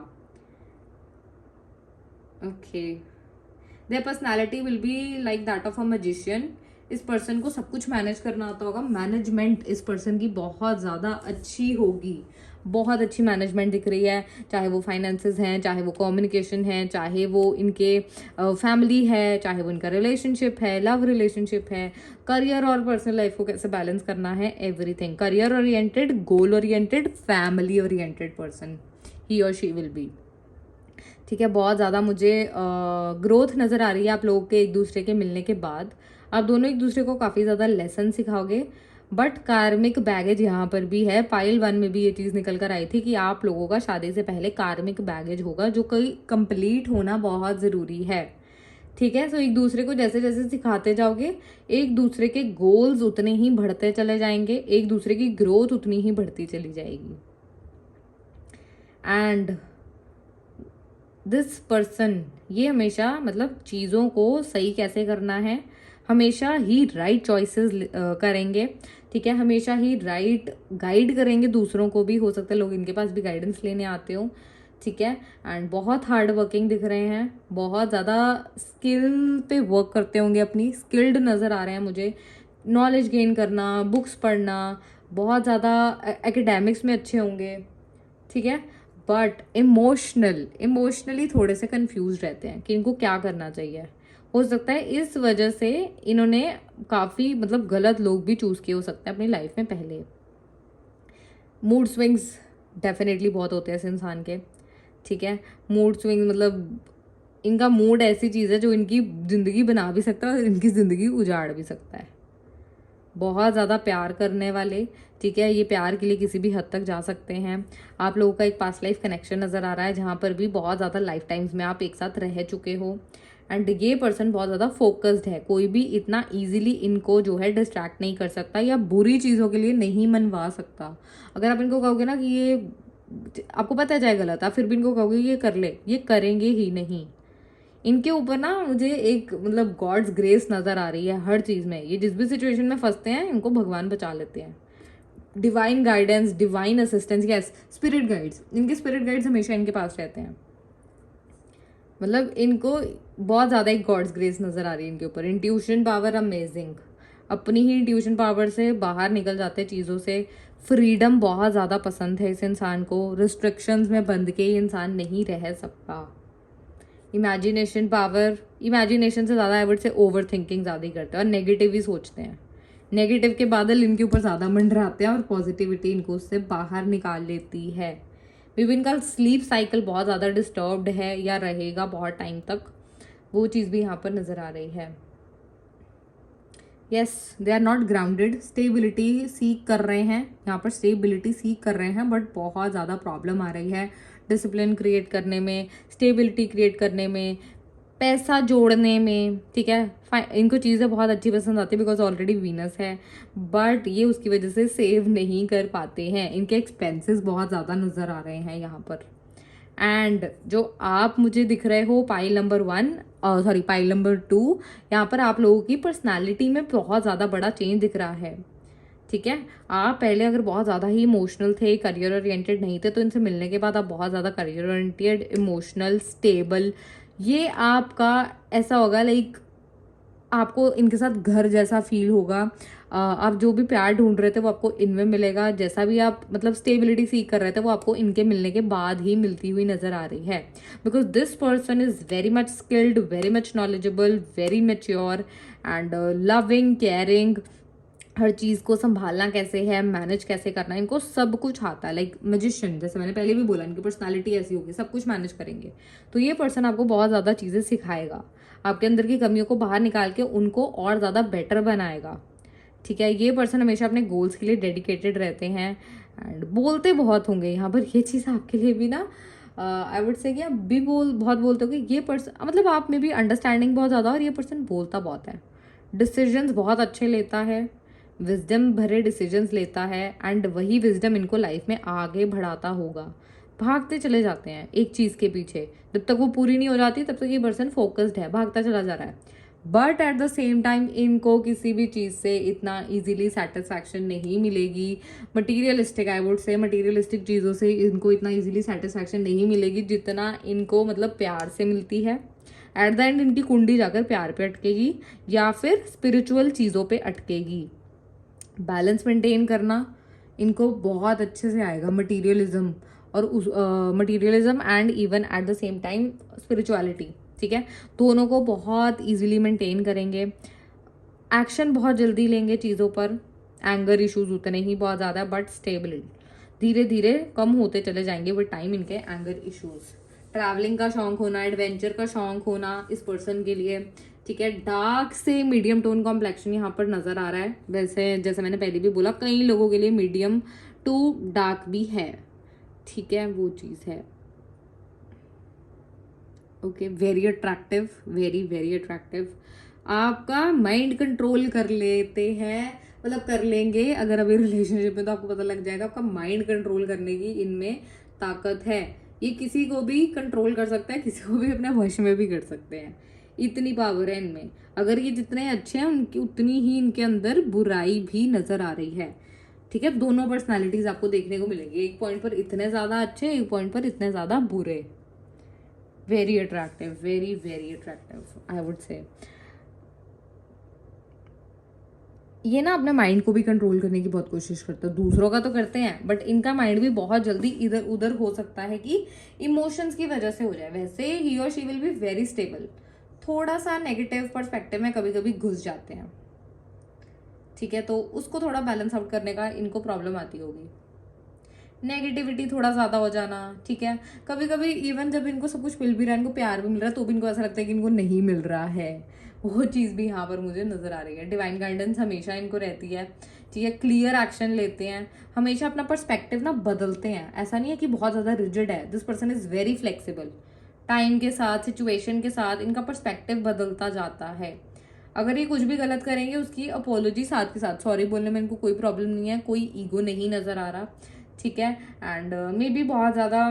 okay. Their personality will be like that of a magician. इस पर्सन को सब कुछ मैनेज करना आता होगा, मैनेजमेंट इस पर्सन की बहुत ज़्यादा अच्छी होगी, बहुत अच्छी मैनेजमेंट दिख रही है, चाहे वो फाइनेंसेस हैं, चाहे वो कम्युनिकेशन है, चाहे वो इनके फैमिली है, चाहे वो इनका रिलेशनशिप है, लव रिलेशनशिप है, करियर और पर्सनल लाइफ को कैसे बैलेंस करना है, everything. Career oriented, goal oriented, family oriented person ही और शी विल बी, ठीक है। बहुत ज़्यादा मुझे ग्रोथ नज़र आ रही है आप लोगों के एक दूसरे के मिलने के बाद, आप दोनों एक दूसरे को काफ़ी ज़्यादा लेसन सिखाओगे, बट कार्मिक बैगेज यहाँ पर भी है। पाइल 1 में भी ये चीज़ निकल कर आई थी कि आप लोगों का शादी से पहले कार्मिक बैगेज होगा, जो कोई कंप्लीट होना बहुत ज़रूरी है, ठीक है। सो एक दूसरे को जैसे जैसे सिखाते जाओगे, एक दूसरे के गोल्स उतने ही बढ़ते चले जाएंगे, एक दूसरे की ग्रोथ उतनी ही बढ़ती चली जाएगी। एंड दिस पर्सन, ये हमेशा मतलब चीज़ों को सही कैसे करना है, हमेशा ही राइट चॉइसेस करेंगे। ठीक है, हमेशा ही राइट गाइड करेंगे दूसरों को भी। हो सकता है लोग इनके पास भी गाइडेंस लेने आते हो। ठीक है, एंड बहुत हार्ड वर्किंग दिख रहे हैं, बहुत ज़्यादा स्किल पे वर्क करते होंगे, अपनी स्किल्ड नज़र आ रहे हैं मुझे। नॉलेज गेन करना, बुक्स पढ़ना, बहुत ज़्यादा एकेडमिक्स में अच्छे होंगे। ठीक है, बट इमोशनली थोड़े से कंफ्यूज रहते हैं कि इनको क्या करना चाहिए। हो सकता है इस वजह से इन्होंने काफ़ी मतलब गलत लोग भी चूज़ किए हो सकते हैं अपनी लाइफ में पहले। मूड स्विंग्स डेफिनेटली बहुत होते हैं इस इंसान के। ठीक है, मूड स्विंग मतलब इनका मूड ऐसी चीज़ है जो इनकी ज़िंदगी बना भी सकता है और इनकी ज़िंदगी उजाड़ भी सकता है। बहुत ज़्यादा प्यार करने वाले। ठीक है, ये प्यार के लिए किसी भी हद तक जा सकते हैं। आप लोगों का एक पास्ट लाइफ कनेक्शन नज़र आ रहा है, जहाँ पर भी बहुत ज़्यादा लाइफ टाइम्स में आप एक साथ रह चुके हो। एंड ये पर्सन बहुत ज़्यादा फोकस्ड है, कोई भी इतना इजीली इनको जो है डिस्ट्रैक्ट नहीं कर सकता या बुरी चीज़ों के लिए नहीं मनवा सकता। अगर आप इनको कहोगे ना कि ये आपको पता है गलत, आप फिर भी इनको कहोगे ये कर ले, ये करेंगे ही नहीं। इनके ऊपर ना मुझे एक मतलब गॉड्स ग्रेस नज़र आ रही है हर चीज़ में। ये जिस भी सिचुएशन में फंसते हैं इनको भगवान बचा लेते हैं। Divine guidance, divine assistance, yes, spirit guides, इनके स्पिरिट गाइड्स हमेशा इनके पास रहते हैं। मतलब इनको बहुत ज़्यादा एक गॉड्स ग्रेस नज़र आ रही है इनके ऊपर। इंट्यूशन पावर अमेजिंग, अपनी ही इंट्यूशन पावर से बाहर निकल जाते हैं चीज़ों से। फ्रीडम बहुत ज़्यादा पसंद है इस इंसान को, रिस्ट्रिक्शंस में बंध के ये इंसान नहीं रह सकता। इमेजिनेशन पावर, इमेजिनेशन से ज़्यादा I would say over thinking ज़्यादा ही करते हैं और नेगेटिव ही सोचते हैं। नेगेटिव के बादल इनके ऊपर ज़्यादा मंडराते हैं और पॉजिटिविटी इनको उससे बाहर निकाल लेती है। विभिन्न का स्लीप साइकिल बहुत ज़्यादा डिस्टर्ब्ड है या रहेगा बहुत टाइम तक, वो चीज़ भी यहाँ पर नज़र आ रही है। Yes, they are not grounded, stability सीख कर रहे हैं, यहाँ पर स्टेबिलिटी सीख कर रहे हैं, बट बहुत ज़्यादा प्रॉब्लम आ रही है डिसिप्लिन क्रिएट करने में, स्टेबिलिटी क्रिएट करने में, पैसा जोड़ने में। ठीक है, इनको चीज़ें बहुत अच्छी पसंद आती है बिकॉज ऑलरेडी वीनस है, बट ये उसकी वजह से सेव नहीं कर पाते हैं। इनके एक्सपेंसेस बहुत ज़्यादा नज़र आ रहे हैं यहाँ पर। एंड जो आप मुझे दिख रहे हो pile number 1, sorry pile number 2, यहाँ पर आप लोगों की पर्सनालिटी में बहुत ज़्यादा बड़ा चेंज दिख रहा है। ठीक है, आप पहले अगर बहुत ज़्यादा ही इमोशनल थे, करियर ओरिएंटेड नहीं थे, तो इनसे मिलने के बाद आप बहुत ज़्यादा करियर ओरिएंटेड, इमोशनल, स्टेबल, ये आपका ऐसा होगा लाइक आपको इनके साथ घर जैसा फील होगा। आप जो भी प्यार ढूंढ रहे थे वो आपको इनमें मिलेगा। जैसा भी आप मतलब स्टेबिलिटी सीख कर रहे थे वो आपको इनके मिलने के बाद ही मिलती हुई नजर आ रही है। Because this person is very much skilled, very much knowledgeable, very mature and loving, caring. हर चीज़ को संभालना कैसे है, मैनेज कैसे करना है, इनको सब कुछ आता है। लाइक मैजिशियन, जैसे मैंने पहले भी बोला, इनकी पर्सनालिटी ऐसी होगी, सब कुछ मैनेज करेंगे। तो ये पर्सन आपको बहुत ज़्यादा चीज़ें सिखाएगा, आपके अंदर की कमियों को बाहर निकाल के उनको और ज़्यादा बेटर बनाएगा। ठीक है, ये पर्सन हमेशा अपने गोल्स के लिए डेडिकेटेड रहते हैं एंड बोलते बहुत होंगे। यहाँ पर ये चीज़ आपके लिए भी ना आई वुड से कि आप भी बहुत बोलते हो कि ये पर्सन मतलब आप में भी अंडरस्टैंडिंग बहुत ज़्यादा, और ये पर्सन बोलता बहुत है, डिसीजंस बहुत अच्छे लेता है, विजडम भरे डिसीजंस लेता है एंड वही विजडम इनको लाइफ में आगे बढ़ाता होगा। भागते चले जाते हैं एक चीज़ के पीछे, जब तक वो पूरी नहीं हो जाती तब तक ये पर्सन फोकस्ड है, भागता चला जा रहा है। But at the same time इनको किसी भी चीज़ से इतना इजीली सेटिस्फैक्शन नहीं मिलेगी। Materialistic, I would say materialistic चीज़ों से इनको इतना इजीली सेटिस्फैक्शन नहीं मिलेगी जितना इनको मतलब प्यार से मिलती है। एट द एंड इनकी कुंडी जाकर प्यार पे अटकेगी या फिर स्पिरिचुअल चीज़ों पे अटकेगी। बैलेंस मेंटेन करना इनको बहुत अच्छे से आएगा। मटीरियलिज्म और उस materialism and even at the same time spirituality, ठीक है, दोनों को बहुत इजीली मेंटेन करेंगे। एक्शन बहुत जल्दी लेंगे चीज़ों पर। एंगर इश्यूज उतने ही बहुत ज़्यादा, बट स्टेबल धीरे धीरे कम होते चले जाएंगे विद टाइम इनके एंगर इश्यूज। ट्रैवलिंग का शौक होना, एडवेंचर का शौक होना इस पर्सन के लिए। ठीक है, डार्क से मीडियम टोन कॉम्प्लेक्शन यहाँ पर नजर आ रहा है। वैसे जैसे मैंने पहले भी बोला, कई लोगों के लिए मीडियम टू डार्क भी है। ठीक है, वो चीज़ है। Okay, very attractive, very very attractive. आपका माइंड कंट्रोल कर लेते हैं, मतलब कर लेंगे अगर अभी रिलेशनशिप में, तो आपको पता लग जाएगा आपका माइंड कंट्रोल करने की इनमें ताकत है। ये किसी को भी कंट्रोल कर सकता है, किसी को भी अपने वश में भी कर सकते हैं, इतनी पावर है इनमें। अगर ये जितने अच्छे हैं उनकी उतनी ही इनके अंदर बुराई भी नजर आ रही है। ठीक है, दोनों पर्सनालिटीज आपको देखने को मिलेंगी, एक पॉइंट पर इतने ज्यादा अच्छे, एक पॉइंट पर इतने ज्यादा बुरे। Very attractive, very very attractive I would say. ये ना अपने माइंड को भी कंट्रोल करने की बहुत कोशिश करते हैं, दूसरों का तो करते हैं बट इनका माइंड भी बहुत जल्दी इधर उधर हो सकता है कि इमोशंस की वजह से हो जाए। वैसे ही और she will be very stable, थोड़ा सा नेगेटिव पर्सपेक्टिव में कभी कभी घुस जाते हैं। ठीक है, तो उसको थोड़ा बैलेंस आउट करने का इनको प्रॉब्लम आती होगी। नेगेटिविटी थोड़ा ज्यादा हो जाना, ठीक है, कभी कभी इवन जब इनको सब कुछ मिल भी रहा है, इनको प्यार भी मिल रहा है, तो भी इनको ऐसा लगता है कि इनको नहीं मिल रहा है। वो चीज भी यहाँ पर मुझे नजर आ रही है। डिवाइन गाइडेंस हमेशा इनको रहती है, ठीक है, क्लियर एक्शन लेते हैं, हमेशा अपना पर्सपेक्टिव ना बदलते हैं। ऐसा नहीं है कि बहुत ज्यादा रिजिड है, this person is very flexible. Time के साथ, सिचुएशन के साथ इनका पर्सपेक्टिव बदलता जाता है। अगर ये कुछ भी गलत करेंगे उसकी अपोलॉजी साथ के साथ, सॉरी बोलने में इनको कोई प्रॉब्लम नहीं है, कोई ईगो नहीं नजर आ रहा। ठीक है, एंड मे बी बहुत ज़्यादा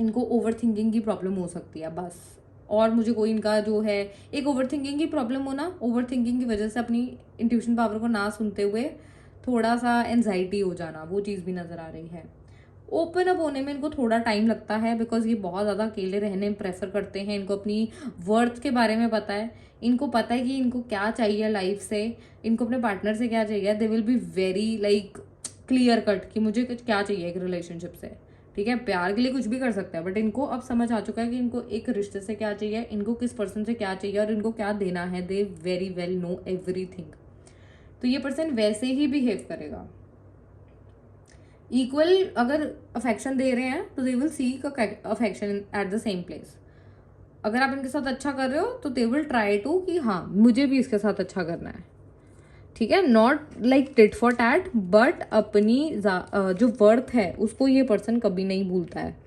इनको ओवर थिंकिंग की प्रॉब्लम हो सकती है बस। और मुझे कोई इनका जो है, एक ओवर थिंकिंग की प्रॉब्लम होना, ओवर थिंकिंग की वजह से अपनी इंट्यूशन पावर को ना सुनते हुए थोड़ा सा एनजाइटी हो जाना, वो चीज़ भी नज़र आ रही है। ओपन अप होने में इनको थोड़ा टाइम लगता है, बिकॉज ये बहुत ज़्यादा अकेले रहने प्रेफर करते हैं। इनको अपनी वर्थ के बारे में पता है, इनको पता है कि इनको क्या चाहिए लाइफ से, इनको अपने पार्टनर से क्या चाहिए। They will be very like clear cut कि मुझे कुछ क्या चाहिए एक रिलेशनशिप से। ठीक है, प्यार के लिए कुछ भी कर सकता है, बट इनको अब समझ आ चुका है कि इनको एक रिश्ते से क्या चाहिए, इनको किस पर्सन से क्या चाहिए और इनको क्या देना है। They very well know everything. तो ये पर्सन वैसे ही बिहेव करेगा। इक्वल अगर अफेक्शन दे रहे हैं तो they will seek affection at the same place. अगर आप इनके साथ अच्छा कर रहे हो तो दे विल ट्राई टू कि हाँ मुझे भी इसके साथ अच्छा करना है। ठीक है, not like tit for tat, but अपनी जो वर्थ है उसको ये पर्सन कभी नहीं भूलता है।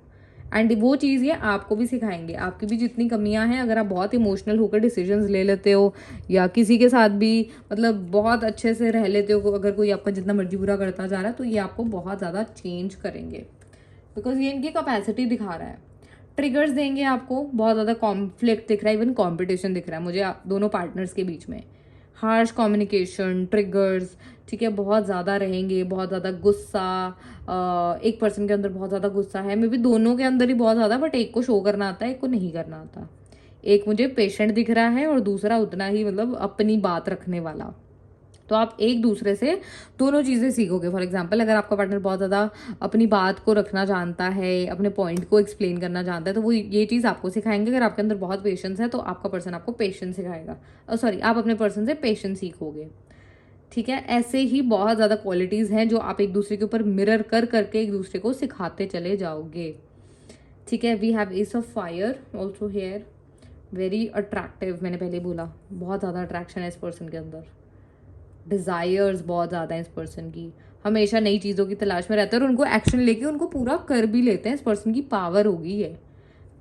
एंड वो चीज़ ये आपको भी सिखाएंगे। आपकी भी जितनी कमियां हैं, अगर आप बहुत इमोशनल होकर डिसीजंस ले लेते हो या किसी के साथ भी मतलब बहुत अच्छे से रह लेते हो, अगर कोई आपका जितना मर्जी बुरा करता जा रहा है, तो ये आपको बहुत ज़्यादा चेंज करेंगे, बिकॉज ये इनकी कैपेसिटी दिखा रहा है। ट्रिगर्स देंगे आपको, बहुत ज़्यादा कॉन्फ्लिक्ट दिख रहा है, इवन कॉम्पिटिशन दिख रहा है मुझे दोनों पार्टनर्स के बीच में। हार्श कम्युनिकेशन, ट्रिगर्स, ठीक है, बहुत ज़्यादा रहेंगे, बहुत ज़्यादा गुस्सा। एक पर्सन के अंदर बहुत ज़्यादा गुस्सा है, मे बी दोनों के अंदर ही बहुत ज़्यादा, बट एक को शो करना आता है, एक को नहीं करना आता। एक मुझे पेशेंट दिख रहा है और दूसरा उतना ही मतलब अपनी बात रखने वाला। तो आप एक दूसरे से दोनों चीज़ें सीखोगे। फॉर एग्जाम्पल, अगर आपका पार्टनर बहुत ज़्यादा अपनी बात को रखना जानता है, अपने पॉइंट को एक्सप्लेन करना जानता है, तो वो ये चीज़ आपको सिखाएंगे। अगर आपके अंदर बहुत पेशेंस है तो आपका पर्सन आपको पेशेंस सिखाएगा, सॉरी आप अपने पर्सन से पेशेंस सीखोगे। ठीक है, ऐसे ही बहुत ज़्यादा क्वालिटीज़ हैं जो आप एक दूसरे के ऊपर मिरर कर करके एक दूसरे को सिखाते चले जाओगे। ठीक है, we have ace of fire also here, very attractive. मैंने पहले बोला बहुत ज़्यादा अट्रैक्शन है इस पर्सन के अंदर, डिज़ायर्स बहुत ज़्यादा है इस पर्सन की, हमेशा नई चीज़ों की तलाश में रहते हैं और उनको एक्शन लेके उनको पूरा कर भी लेते हैं। इस पर्सन की पावर होगी ये।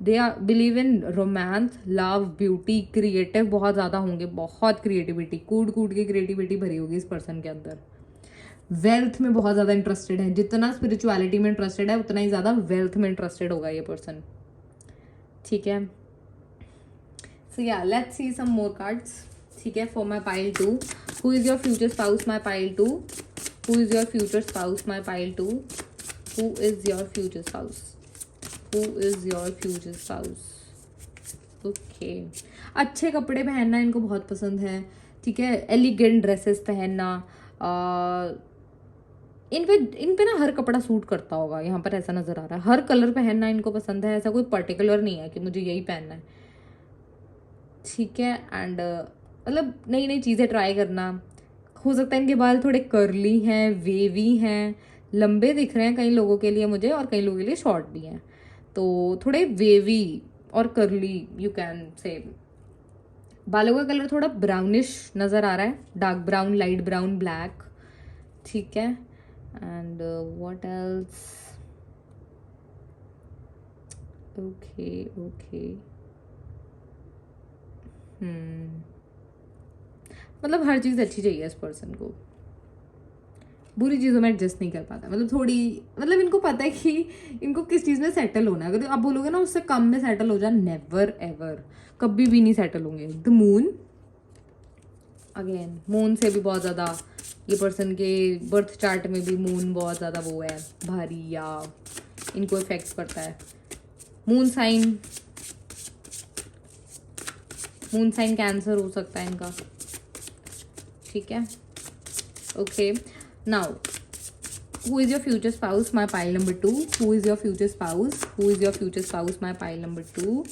They are believe in romance, love, beauty, creative बहुत ज़्यादा होंगे, बहुत क्रिएटिविटी, कूट कूट की क्रिएटिविटी भरी होगी इस पर्सन के अंदर। वेल्थ में बहुत ज़्यादा इंटरेस्टेड है, जितना स्पिरिचुअलिटी में इंटरेस्टेड है उतना ही ज़्यादा वेल्थ में इंटरेस्टेड होगा ये पर्सन। ठीक है, सो या let's see some more cards. ठीक है, for my pile 2, who is your future spouse my pile 2, who is your future spouse my pile 2, who is your future spouse, who is your future spouse. Okay, अच्छे कपड़े पहनना इनको बहुत पसंद है। ठीक है, एलिगेंट ड्रेसेस पहनना, इन पे ना हर कपड़ा सूट करता होगा, यहाँ पर ऐसा नजर आ रहा है। हर कलर पहनना इनको पसंद है, ऐसा कोई पर्टिकुलर नहीं है कि मुझे यही पहनना है। ठीक है, एंड मतलब नई नई चीज़ें ट्राई करना। हो सकता है इनके बाल थोड़े कर्ली हैं, वेवी हैं, लंबे दिख रहे हैं कई लोगों के लिए मुझे, और कई लोगों के लिए शॉर्ट भी हैं, तो थोड़े वेवी और कर्ली यू कैन से। बालों का कलर थोड़ा ब्राउनिश नज़र आ रहा है, dark brown, light brown, black. ठीक है, and what else. Okay okay, मतलब हर चीज़ अच्छी चाहिए इस पर्सन को, बुरी चीज़ों में एडजस्ट नहीं कर पाता, मतलब थोड़ी, मतलब इनको पता है कि इनको किस चीज़ में सेटल होना है। अगर आप बोलोगे ना उससे कम में सेटल हो जा, नेवर एवर, कभी भी नहीं सेटल होंगे। द मून, अगेन मून से भी बहुत ज़्यादा ये पर्सन के बर्थ चार्ट में भी मून बहुत ज़्यादा वो है भारी, या इनको इफेक्ट्स करता है। मून साइन कैंसर हो सकता है इनका, ठीक है। Okay, now who is your future spouse, my pile number 2? Who is your future spouse? Who is your future spouse, my pile number 2?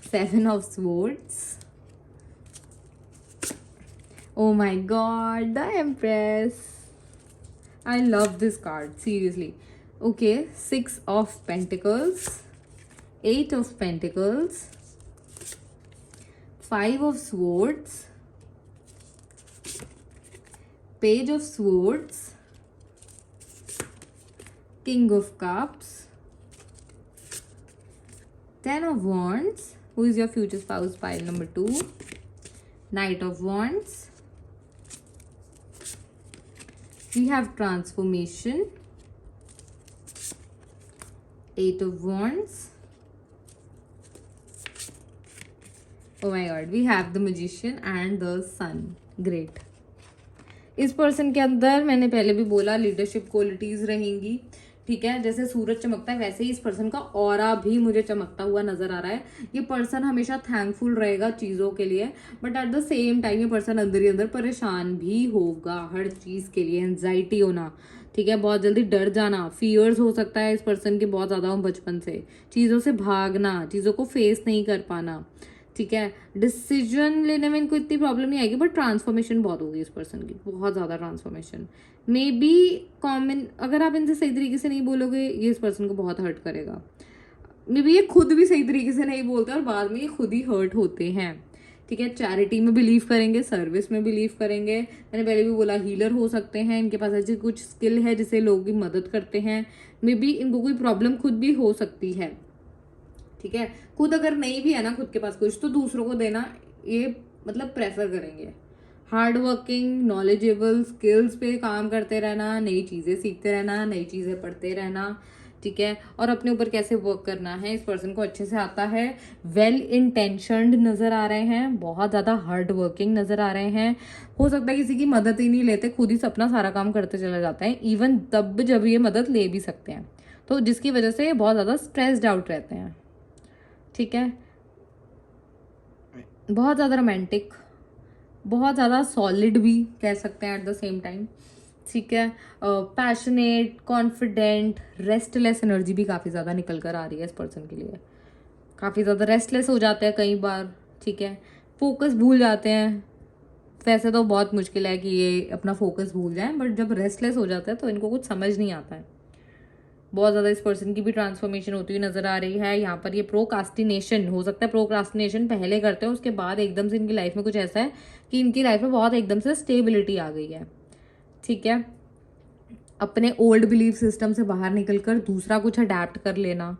7 of Swords. Oh my god, the Empress. I love this card, seriously. Okay, 6 of Pentacles, 8 of Pentacles, 5 of Swords, Page of Swords, King of Cups, 10 of Wands. Who is your future spouse, pile number 2? Knight of Wands. We have Transformation, 8 of Wands. Oh my god, we have the Magician and the Sun. Great. इस person के अंदर मैंने पहले भी बोला leadership qualities रहेंगी, ठीक है। जैसे सूरज चमकता है वैसे ही इस पर्सन का ऑरा भी मुझे चमकता हुआ नजर आ रहा है। ये पर्सन हमेशा थैंकफुल रहेगा चीज़ों के लिए, but at the same time ये पर्सन अंदर ही अंदर परेशान भी होगा हर चीज़ के लिए। एंजाइटी होना, ठीक है, बहुत जल्दी डर जाना, फियर्स हो सकता है इस पर्सन के बहुत ज़्यादा बचपन से, चीज़ों से भागना, चीज़ों को फेस नहीं कर पाना, ठीक है। डिसीजन लेने में इनको इतनी प्रॉब्लम नहीं आएगी, बट ट्रांसफॉर्मेशन बहुत होगी इस पर्सन की, बहुत ज़्यादा ट्रांसफॉर्मेशन। मे बी कॉमन, अगर आप इनसे सही तरीके से नहीं बोलोगे ये इस पर्सन को बहुत हर्ट करेगा। मे बी ये खुद भी सही तरीके से नहीं बोलते और बाद में ये खुद ही हर्ट होते हैं, ठीक है। चैरिटी में बिलीव करेंगे, सर्विस में बिलीव करेंगे, मैंने पहले भी बोला हीलर हो सकते हैं, इनके पास ऐसी कुछ स्किल है जिससे लोगों की मदद करते हैं। मे बी इनको कोई प्रॉब्लम खुद भी हो सकती है, ठीक है। खुद अगर नहीं भी है ना खुद के पास कुछ, तो दूसरों को देना ये मतलब प्रेफर करेंगे। हार्ड वर्किंग, नॉलेजेबल, स्किल्स पे काम करते रहना, नई चीज़ें सीखते रहना, नई चीज़ें पढ़ते रहना, ठीक है। और अपने ऊपर कैसे वर्क करना है इस पर्सन को अच्छे से आता है। वेल इंटेंशनड नज़र आ रहे हैं, बहुत ज़्यादा हार्ड वर्किंग नज़र आ रहे हैं। हो सकता है किसी की मदद ही नहीं लेते, खुद ही अपना सारा काम करते चले जाते हैं, इवन तब जब ये मदद ले भी सकते हैं, तो जिसकी वजह से बहुत ज़्यादा स्ट्रेस्ड आउट रहते हैं, ठीक है। बहुत ज़्यादा रोमांटिक, बहुत ज़्यादा सॉलिड भी कह सकते हैं एट द सेम टाइम, ठीक है। पैशनेट, कॉन्फिडेंट, रेस्टलेस एनर्जी भी काफ़ी ज़्यादा निकल कर आ रही है इस पर्सन के लिए। काफ़ी ज़्यादा रेस्टलेस हो जाते हैं कई बार, ठीक है। फोकस भूल जाते हैं, वैसे तो बहुत मुश्किल है कि ये अपना फोकस भूल जाएं, बट जब रेस्टलेस हो जाता है तो इनको कुछ समझ नहीं आता है। बहुत ज़्यादा इस पर्सन की भी ट्रांसफॉर्मेशन होती हुई नज़र आ रही है। यहाँ पर ये प्रोक्रास्टिनेशन हो सकता है, प्रोक्रास्टिनेशन पहले करते हैं, उसके बाद एकदम से इनकी लाइफ में कुछ ऐसा है कि इनकी लाइफ में बहुत एकदम से स्टेबिलिटी आ गई है, ठीक है। अपने ओल्ड बिलीफ सिस्टम से बाहर निकलकर दूसरा कुछ अडेप्ट कर लेना।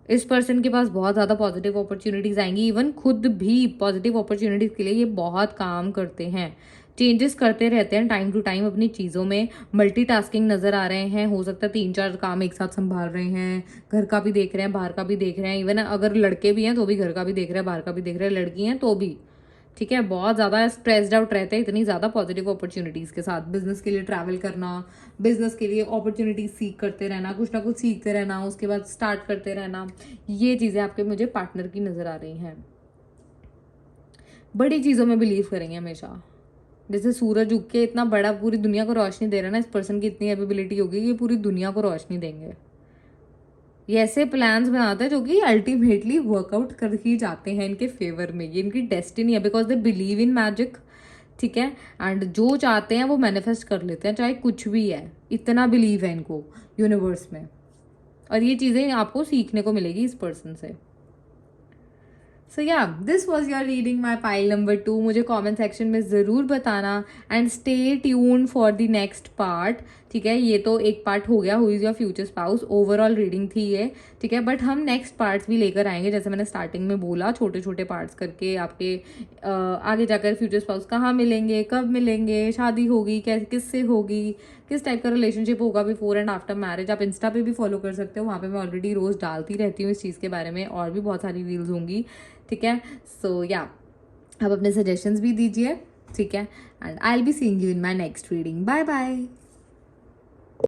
इस पर्सन के पास बहुत ज़्यादा पॉजिटिव अपॉर्चुनिटीज़ आएंगी, इवन खुद भी पॉजिटिव अपॉर्चुनिटीज़ के लिए ये बहुत काम करते हैं, चेंजेस करते रहते हैं टाइम टू टाइम अपनी चीज़ों में। मल्टीटास्किंग नज़र आ रहे हैं, हो सकता है 3-4 काम एक साथ संभाल रहे हैं, घर का भी देख रहे हैं, बाहर का भी देख रहे हैं, इवन अगर लड़के भी हैं तो भी घर का भी देख रहे हैं, बाहर का भी देख रहे हैं, लड़की हैं तो भी, ठीक है। बहुत ज़्यादा स्ट्रेस्ड आउट रहते हैं इतनी ज़्यादा पॉजिटिव अपॉर्चुनिटीज़ के साथ। बिजनेस के लिए ट्रैवल करना, बिजनेस के लिए अपॉर्चुनिटीज सीख करते रहना, कुछ ना कुछ सीखते रहना, उसके बाद स्टार्ट करते रहना, ये चीज़ें आपके मुझे पार्टनर की नज़र आ रही हैं। बड़ी चीज़ों में बिलीव करेंगे हमेशा, जैसे सूरज उग के इतना बड़ा पूरी दुनिया को रोशनी दे रहा है ना, इस पर्सन की इतनी एबिलिटी होगी कि पूरी दुनिया को रोशनी देंगे। ये ऐसे प्लान्स बनाते हैं जो कि अल्टीमेटली वर्कआउट कर ही जाते हैं इनके फेवर में, ये इनकी डेस्टिनी है, because they believe in magic, ठीक है। एंड जो चाहते हैं वो मैनिफेस्ट कर लेते हैं, चाहे कुछ भी है, इतना बिलीव है इनको यूनिवर्स में, और ये चीज़ें आपको सीखने को मिलेगी इस पर्सन से। सो या this was your reading my pile number 2। मुझे कॉमेंट सेक्शन में ज़रूर बताना, and stay tune for the next part, ठीक है। ये तो एक पार्ट हो गया, who is your future spouse, overall reading थी ये, ठीक है। बट हम नेक्स्ट पार्ट्स भी लेकर आएंगे, जैसे मैंने स्टार्टिंग में बोला, छोटे छोटे पार्ट्स करके आपके आगे जाकर फ्यूचर स्पाउस कहाँ मिलेंगे, कब मिलेंगे, शादी होगी कैसे, किससे होगी, किस टाइप का रिलेशनशिप होगा बिफोर एंड आफ्टर मैरिज। आप इंस्टा पे भी फॉलो कर सकते हो, वहाँ पे मैं ऑलरेडी रोज़ डालती रहती हूँ इस चीज़ के बारे में, और भी बहुत सारी रील्स होंगी, ठीक है। सो या आप अपने सजेशंस भी दीजिए, ठीक है। And I will be seeing you in my next reading. Bye bye.